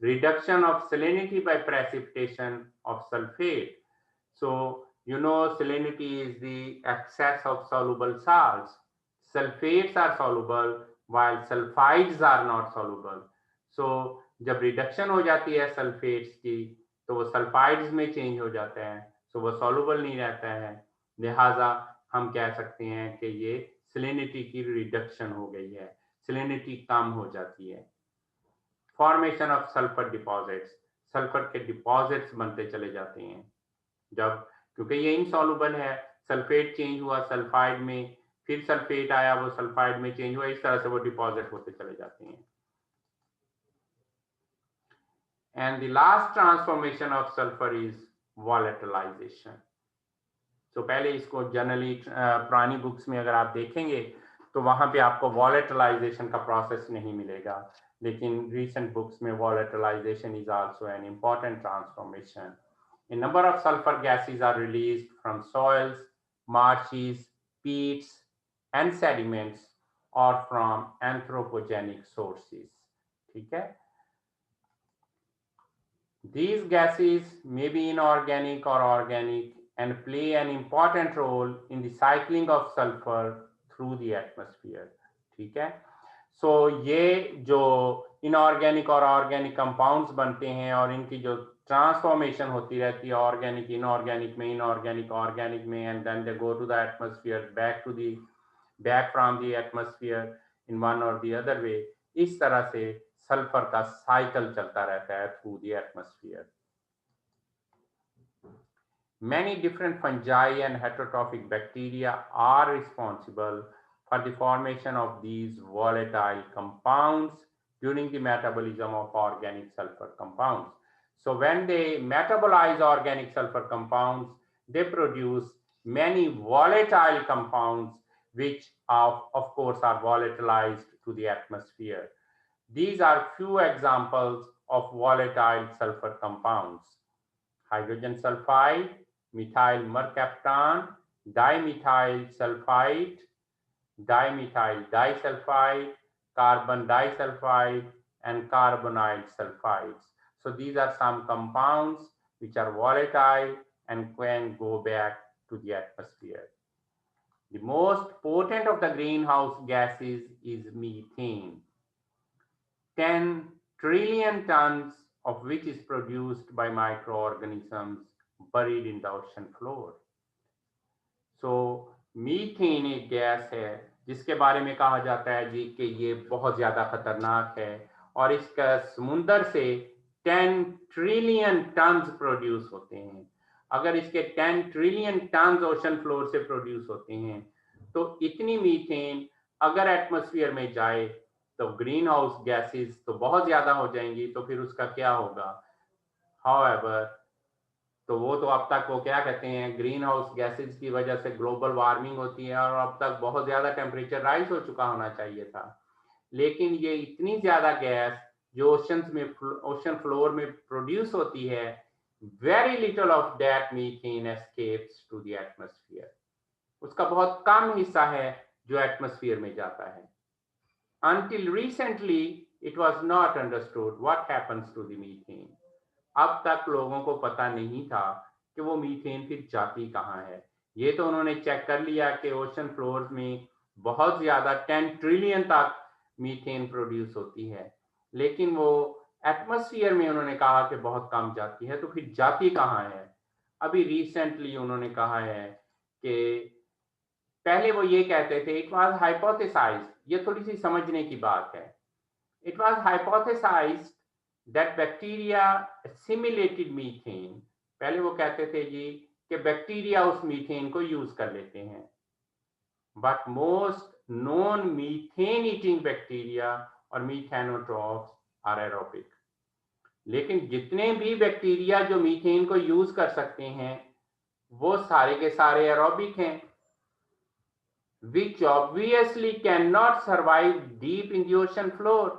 Reduction of salinity by precipitation of sulfate. So you know salinity is the excess of soluble salts. Sulfates are soluble while sulfides are not soluble. So जब reduction हो जाती है sulphates की तो वो sulphides में change हो जाता है, so वो soluble नहीं रहता है, लिहाजा हम कह सकते हैं कि ये salinity की रिडक्शन हो गई है, salinity कम हो जाती है. Formation of sulphur deposits. Sulphur के डिपॉजिट्स बनते चले जाते हैं जब, क्योंकि ये इनसॉल्युबल है, सल्फेट चेंज हुआ सल्फाइड में, फिर सल्फेट आया वो सल्फाइड में चेंज हुआ, इस तरह से वो डिपॉजिट होते चले जाते हैं. And the last transformation of sulfur is volatilisation. तो पहले इसको जनरली पुरानी बुक्स में अगर आप देखेंगे तो वहां पे आपको वॉलेटिलाइजेशन का प्रोसेस नहीं मिलेगा, लेकिन recent books में volatilization is also an important transformation. A number of sulfur gases are released from soils, marshes, peats, and sediments, or from anthropogenic sources. ठीक है? These gases may be inorganic or organic and play an important role in the cycling of sulfur through the atmosphere. ठीक है? सो ये जो inorganic और organic compounds बनते हैं और इनकी जो ट्रांसफॉर्मेशन होती रहती है ऑर्गेनिक इनऑर्गेनिक में, इनऑर्गेनिक ऑर्गेनिक में, and then they go to the atmosphere, back from the atmosphere in one or the other way. इस तरह से सल्फर का साइकिल चलता रहता है through the atmosphere. Many different fungi and heterotrophic bacteria are responsible for the formation of these volatile compounds during the metabolism of organic sulfur compounds. So when they metabolize organic sulfur compounds, they produce many volatile compounds which of course are volatilized to the atmosphere. These are few examples of volatile sulfur compounds: hydrogen sulfide, methyl mercaptan, dimethyl sulfide, dimethyl disulfide, carbon disulfide, and carbonyl sulfides. So these are some compounds which are volatile and can go back to the atmosphere. The most potent of the greenhouse gases is methane. 10 trillion tons of which is produced by microorganisms buried in the ocean floor. So methane एक gas है जिसके बारे में कहा जाता है जी कि ये बहुत ज्यादा खतरनाक है और इसका समुंदर से 10 ट्रिलियन टन्स प्रोड्यूस होते हैं. अगर इसके 10 ट्रिलियन टन ओशन फ्लोर से प्रोड्यूस होते हैं, तो इतनी मीथेन अगर एटमॉस्फेयर में जाए तो ग्रीन हाउस गैसेस तो बहुत ज्यादा हो जाएंगी, तो फिर उसका क्या होगा? हाउएवर, तो वो तो अब तक वो क्या कहते हैं, ग्रीन हाउस गैसेस की वजह से ग्लोबल वार्मिंग होती है और अब तक बहुत ज्यादा टेम्परेचर राइज हो चुका होना चाहिए था, लेकिन ये इतनी ज्यादा गैस जो ओशन फ्लोर में प्रोड्यूस होती है, very little of that methane escapes to the atmosphere. उसका बहुत कम हिस्सा है जो एटमॉस्फेयर में जाता है. Until recently, it was not understood what happens to the methane. अब तक लोगों को पता नहीं था कि वो मीथेन फिर जाती कहाँ है. ये तो उन्होंने चेक कर लिया कि ओशन फ्लोर में बहुत ज्यादा 10 ट्रिलियन तक मीथेन प्रोड्यूस होती है, लेकिन वो एटमॉस्फेयर में उन्होंने कहा कि बहुत कम जाती है, तो फिर जाती कहाँ है? अभी रिसेंटली उन्होंने कहा है कि पहले वो ये कहते थे, इट वाज हाइपोथेसाइज्ड, ये थोड़ी सी समझने की बात है. It was hypothesised that bacteria assimilated methane. पहले वो कहते थे जी कि बैक्टीरिया उस मीथेन को यूज कर लेते हैं, but most non methane eating bacteria और मीथेनोट्रॉफ्स आर एरोबिक. लेकिन जितने भी बैक्टीरिया जो मीथेन को यूज कर सकते हैं वो सारे के सारे एरोबिक हैं, which obviously cannot survive deep in the ocean floor.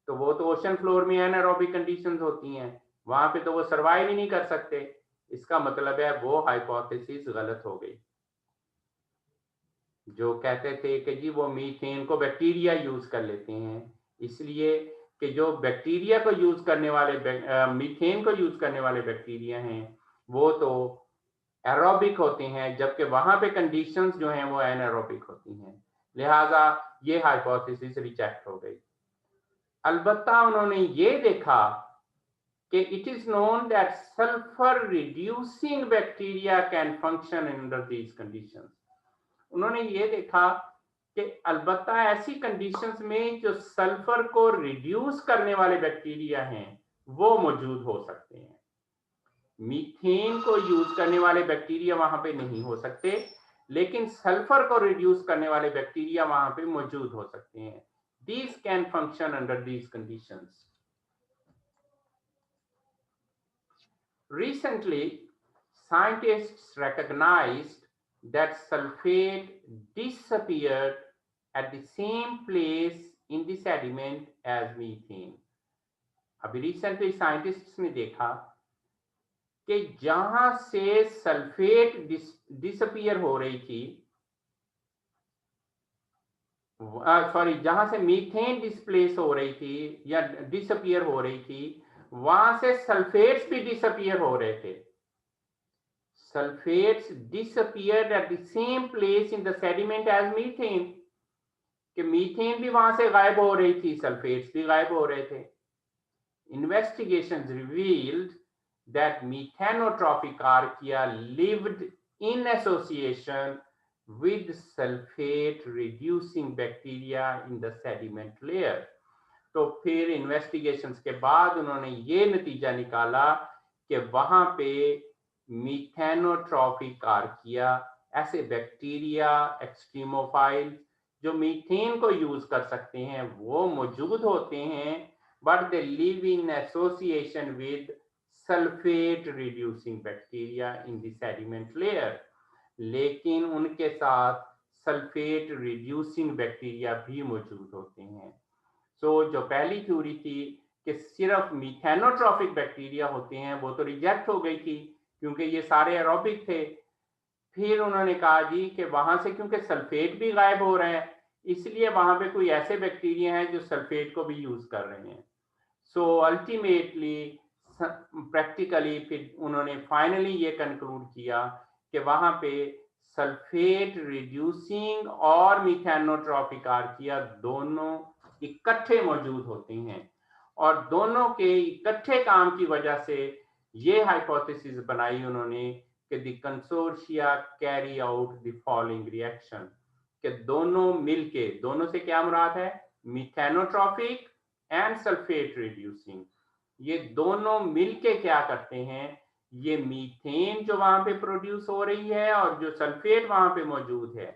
तो वो तो ओशन फ्लोर में एनारोबिक कंडीशंस होती हैं, वहां पे तो वो सर्वाइव ही नहीं कर सकते. इसका मतलब है वो हाइपोथेसिस गलत हो गई. जो कहते थे कि जी वो मीथेन को बैक्टीरिया यूज कर लेते हैं, इसलिए कि जो बैक्टीरिया को यूज करने वाले मीथेन को यूज करने वाले बैक्टीरिया हैं वो तो एरोबिक होते हैं, जबकि वहां पे कंडीशंस जो हैं वो एनारोबिक होती हैं. लिहाजा ये हाइपोथेसिस रिजेक्ट हो गई. अलबत्ता उन्होंने ये देखा कि it is known that sulphur reducing bacteria can function under these conditions. उन्होंने ये देखा कि अलबत्ता ऐसी कंडीशंस में जो सल्फर को रिड्यूस करने वाले बैक्टीरिया हैं वो मौजूद हो सकते हैं. मीथेन को यूज करने वाले बैक्टीरिया वहां पे नहीं हो सकते, लेकिन सल्फर को रिड्यूस करने वाले बैक्टीरिया वहां पे मौजूद हो सकते हैं. These can function under these conditions. Recently, scientists recognized that sulfate disappeared at the same place in the sediment as methane. अभी recently scientists ने देखा कि जहां से सल्फेट डिसअपियर हो रही थी, जहां से मीथेन डिस्प्लेस हो रही थी या डिसअपियर हो रही थी, वहां से सल्फेट्स भी डिसअपियर हो रहे थे. Sulfates disappeared at the same place in the sediment as methane. कि मीथेन भी वहां से गायब हो रही थी, सल्फेट्स भी गायब हो रहे थे. Investigations revealed that methanotrophic archaea lived in association with sulfate reducing bacteria in the sediment layer. तो फिर इन्वेस्टिगेशंस के बाद उन्होंने ये नतीजा निकाला कि वहां पे मीथेनोट्रॉफिक आर्किया, ऐसे बैक्टीरिया एक्सट्रीमोफाइल जो मीथेन को यूज कर सकते हैं वो मौजूद होते हैं, but they live in association with sulphate reducing bacteria in the sediment layer. लेकिन उनके साथ सल्फेट रिड्यूसिंग बैक्टीरिया भी मौजूद होते हैं. सो जो पहली थ्योरी थी कि सिर्फ मीथेनोट्रॉफिक बैक्टीरिया होते हैं वो तो रिजेक्ट हो गई थी क्योंकि ये सारे एरोबिक थे. फिर उन्होंने कहा जी कि वहां से क्योंकि सल्फेट भी गायब हो रहे हैं इसलिए वहां पे कोई ऐसे बैक्टीरिया हैं जो सल्फेट को भी यूज कर रहे हैं. सो अल्टीमेटली प्रैक्टिकली फिर उन्होंने फाइनली ये कंक्लूड किया कि वहां पे सल्फेट रिड्यूसिंग और मीथेनोट्रॉफिक आर्किया दोनों इकट्ठे मौजूद होते हैं और दोनों के इकट्ठे काम की वजह से ये हाइपोथेसिस बनाई उन्होंने कि the consortia carry out the following reaction. कि दोनों मिलके, दोनों से क्या मुराद है, मीथेनोट्रॉफिक एंड सल्फेट रिड्यूसिंग, ये दोनों मिलके क्या करते हैं ये मीथेन जो वहां पे प्रोड्यूस हो रही है और जो सल्फेट वहां पे मौजूद है,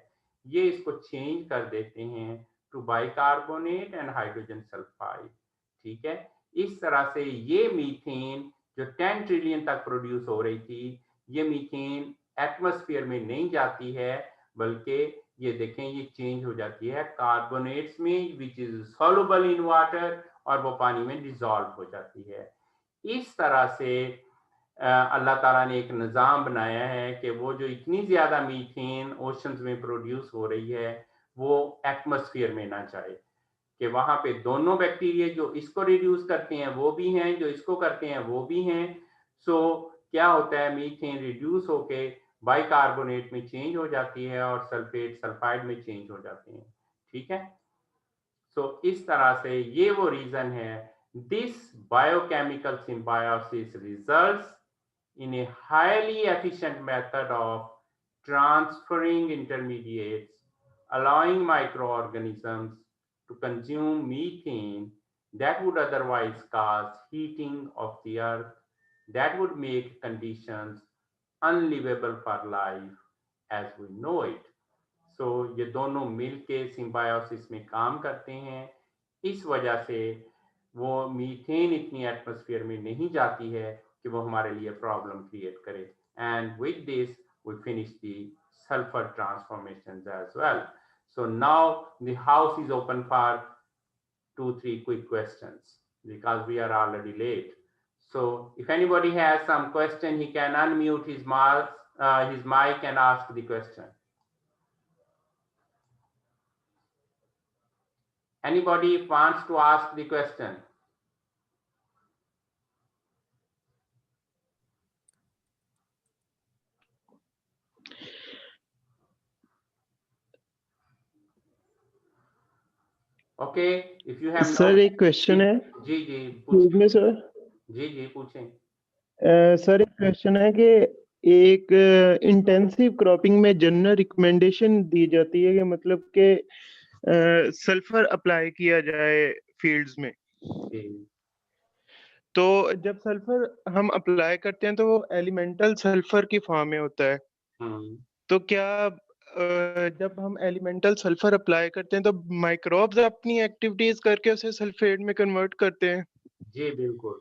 ये इसको चेंज कर देते हैं to bicarbonate and hydrogen sulfide. ठीक है, इस तरह से ये मीथेन जो 10 ट्रिलियन तक प्रोड्यूस हो रही थी, ये मीथेन एटमॉस्फेयर में नहीं जाती है, बल्कि ये देखें ये चेंज हो जाती है कार्बोनेट्स में, which is soluble in water, और वो पानी में डिसॉल्व हो जाती है। इस तरह से अल्लाह ताला ने एक निज़ाम बनाया है कि वो जो इतनी ज़्यादा मीथेन ओशंस में प्रोड्यूस हो रही है वो एटमॉस्फेयर में ना जाए, कि वहाँ पे दोनों बैक्टीरिया जो इसको रिड्यूस करते हैं वो भी हैं, जो इसको करते हैं वो भी हैं। सो क्या होता है, मीथेन रिड्यूस होके बाइकार्बोनेट में चेंज हो जाती है और सल्फेट सल्फाइड में चेंज हो जाते हैं। ठीक है, सो इस तरह से ये वो रीजन है। This biochemical symbiosis results in a highly efficient method of transferring intermediates, allowing microorganisms to consume methane that would otherwise cause heating of the earth, that would make conditions unlivable for life as we know it. So ये दोनों मिलके symbiosis में काम करते हैं, इस वजह से वो मीथेन इतनी एटमॉस्फेयर में नहीं जाती है कि वो हमारे लिए प्रॉब्लम क्रिएट करे। And with this we finish the sulfur transformations as well. So now the house is open for 2-3 quick questions because we are already late. So if anybody has some question, he can unmute his mic and ask the question. Anybody wants to ask the question? Okay, if you have sir एक question है जी जी इसमें sir. जी पूछें। Sir एक question है कि एक intensive cropping में general recommendation दी जाती है कि मतलब कि सल्फर अप्लाई किया जाए फील्ड्स में। तो जब सल्फर हम अप्लाई करते हैं तो वो एलिमेंटल सल्फर की फॉर्म में होता है। तो क्या जब हम एलिमेंटल सल्फर अप्लाई करते हैं तो माइक्रोब्स अपनी एक्टिविटीज करके उसे सल्फेट में कन्वर्ट करते हैं? जी बिल्कुल,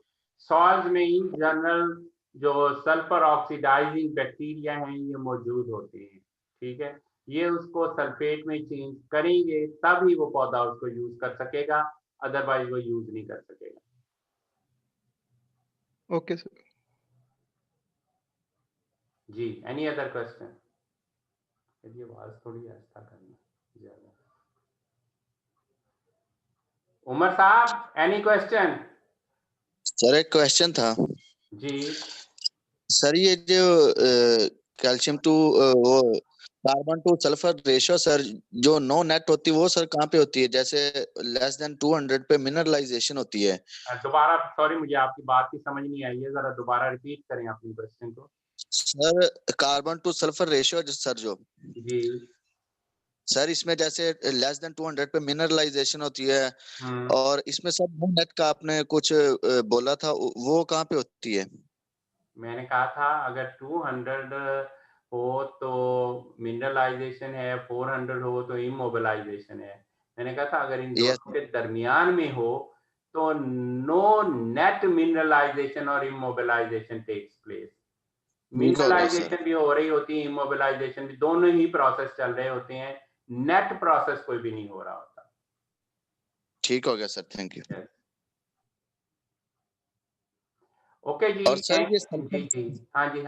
सॉइल्स में इन जनरल जो सल्फर ऑक्सीडाइजिंग बैक्टीरिया हैं ये मौजूद होते हैं। ठीक है, ये उसको सल्फेट में चेंज करेंगे तभी वो पौधा उसको यूज कर सकेगा, अदरवाइज वो यूज नहीं कर सकेगा। Okay sir. जी, एनी अदर क्वेश्चन? ये आवाज थोड़ी आहिस्ता करना ज्यादा। Umar sahab, any question? Sir एक क्वेश्चन था जी सर, ये जो कैल्शियम टू वो carbon to sulfur ratio sir जो नो नेट होती है वो सर कहाँ पे होती है? जैसे लेस देन 200 पे मिनरलाइजेशन होती है। दोबारा, सॉरी मुझे आपकी बात की समझ नहीं आई है, जरा दोबारा रिपीट करें अपनी क्वेश्चन को। Sir carbon to sulfur ratio sir जो जी सर इसमें जैसे लेस देन 200 पे मिनरलाइजेशन होती है और इसमें सब नो नेट का आपने कुछ बोला था, वो कहाँ पे होती है? मैंने कहा था अगर 200 हो तो मिनरलाइजेशन है, 400 हो तो इमोबिलाइजेशन है। मैंने कहा था अगर इन दोनों के दरमियान में हो तो नो नेट मिनरलाइजेशन और इमोबिलाइजेशन टेक्स प्लेस। मिनरलाइजेशन भी हो रही होती है, इमोबिलाइजेशन भी, दोनों ही प्रोसेस चल रहे होते हैं, नेट प्रोसेस कोई भी नहीं हो रहा होता। ठीक हो गया सर, थैंक यू। ओके जी। और सर ये हाँ जी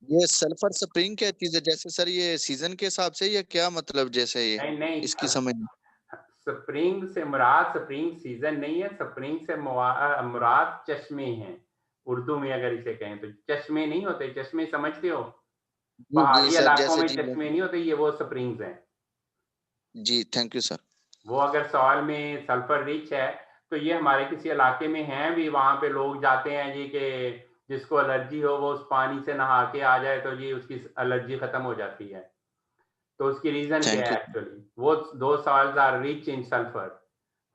ये सल्फर स्प्रिंग क्या चीज है? जैसे सर ये सीजन के हिसाब से या क्या मतलब, जैसे ये नहीं इसकी समझ? स्प्रिंग से मुराद स्प्रिंग सीजन नहीं है, स्प्रिंग से मुराद चश्मे हैं। उर्दू में अगर इसे कहें तो चश्मे नहीं होते, चश्मे समझते हो, पहाड़ी इलाकों में चश्मे नहीं होते, ये वो स्प्रिंग्स हैं। जी थैंक यू सर। वो अगर सॉइल में सल्फर रिच है तो ये हमारे किसी इलाके में हैं भी, वहां पे लोग जाते हैं जी के जिसको एलर्जी हो वो उस पानी से नहा के आ जाए तो जी उसकी एलर्जी खत्म हो जाती है। तो उसकी रीजन क्या है? एक्चुअली वो दो soils are rich in sulfur,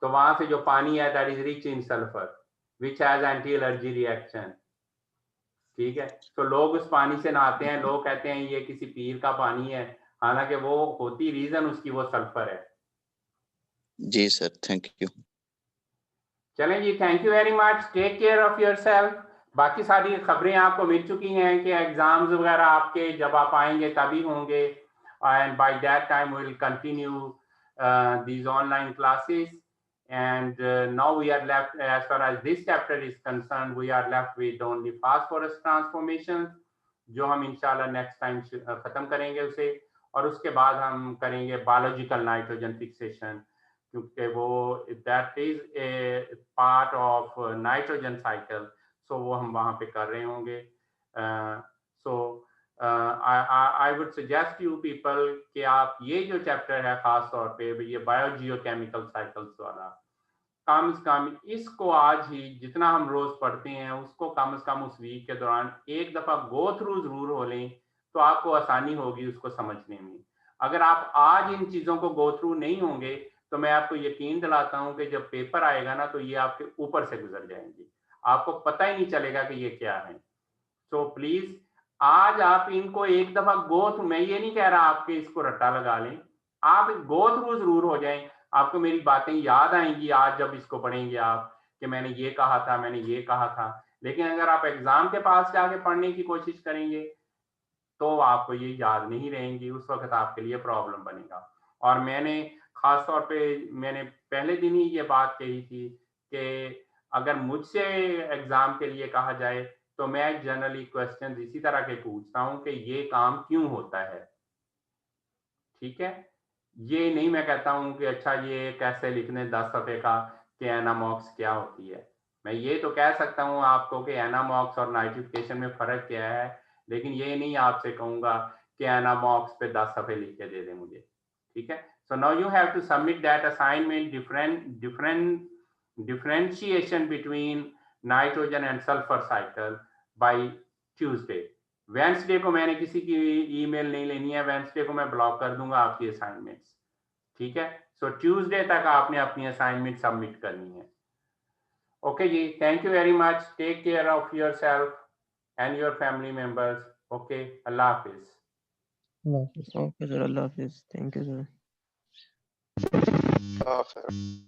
तो वहां से जो पानी है that is rich in sulfur which has anti allergy reaction. ठीक है। तो लोग उस पानी से नहाते हैं, लोग कहते हैं ये किसी पीर का पानी है, हालांकि वो होती रीजन उसकी वो सल्फर है। जी सर, थैंक यू। चलें जी, thank you very much, take care of yourself. बाकी सारी खबरें आपको मिल चुकी हैं कि एग्जाम्स वगैरह आपके जब आप आएंगे तभी होंगे, and by that time we will continue these online classes, and now we are left, as far as this chapter is concerned, we are left with only phosphorus transformations, जो हम इंशाल्लाह नेक्स्ट टाइम खत्म करेंगे उसे, और उसके बाद हम करेंगे बायोलॉजिकल नाइट्रोजन फिक्सेशन, क्योंकि वो that is a part of nitrogen cycle, so वो हम वहाँ पे कर रहे होंगे। सो I would suggest you people कि आप ये जो चैप्टर है खास तौर पे ये बायोजियोकेमिकल साइकिल्स वाला, कम से कम इसको आज ही जितना हम रोज पढ़ते हैं उसको कम से कम उस वीक के दौरान एक दफा गो थ्रू जरूर हो लें, तो आपको आसानी होगी उसको समझने में। अगर आप आज इन चीजों को गो थ्रू नहीं होंगे तो मैं आपको यकीन दिलाता हूं कि जब पेपर आएगा ना तो ये आपके ऊपर से गुजर जाएंगे, आपको पता ही नहीं चलेगा कि ये क्या है। सो प्लीज आज आप इनको एक दफा गो थ्रू, मैं ये नहीं कह रहा आपके इसको रट्टा लगा लें, आप गो थ्रू जरूर हो जाएं, आपको मेरी बातें याद आएंगी आज जब इसको पढ़ेंगे आप कि मैंने ये कहा था, मैंने ये कहा था। लेकिन अगर आप एग्जाम के पास जाके पढ़ने की कोशिश करेंगे तो आपको ये याद नहीं रहेंगी, उस वक्त आपके लिए प्रॉब्लम बनेगा। और मैंने खास तौर पे मैंने पहले दिन ही ये बात कही थी कि अगर मुझसे एग्जाम के लिए कहा जाए तो मैं जनरली क्वेश्चन इसी तरह के पूछता हूं कि ये काम क्यों होता है, ठीक है। ये नहीं मैं कहता हूं कि अच्छा ये कैसे लिखने 10 सफ़े का कि एनामॉक्स क्या होती है। मैं ये तो कह सकता हूं आपको कि एनामॉक्स और नाइट्रिफिकेशन में फ़र्क क्या है, लेकिन ये नहीं आपसे कहूँगा कि एनामॉक्स पे 10 सफ़े लिख के दे दें मुझे, ठीक है। So now you have to submit that assignment, differentiation between nitrogen and sulfur cycle by Tuesday। Wednesday को मैंने किसी की ईमेल नहीं लेनी है, वेंसडे को मैं ब्लॉक कर दूंगा आपकी असाइनमेंट्स, ठीक है। सो ट्यूसडे तक आपने अपनी असाइनमेंट सबमिट करनी है। Okay ji, thank you very much, take care of yourself and your family members. Okay, अल्लाह हाफिज। ओके सर, अल्लाह हाफिज, थैंक यू सर। हाँ, सर।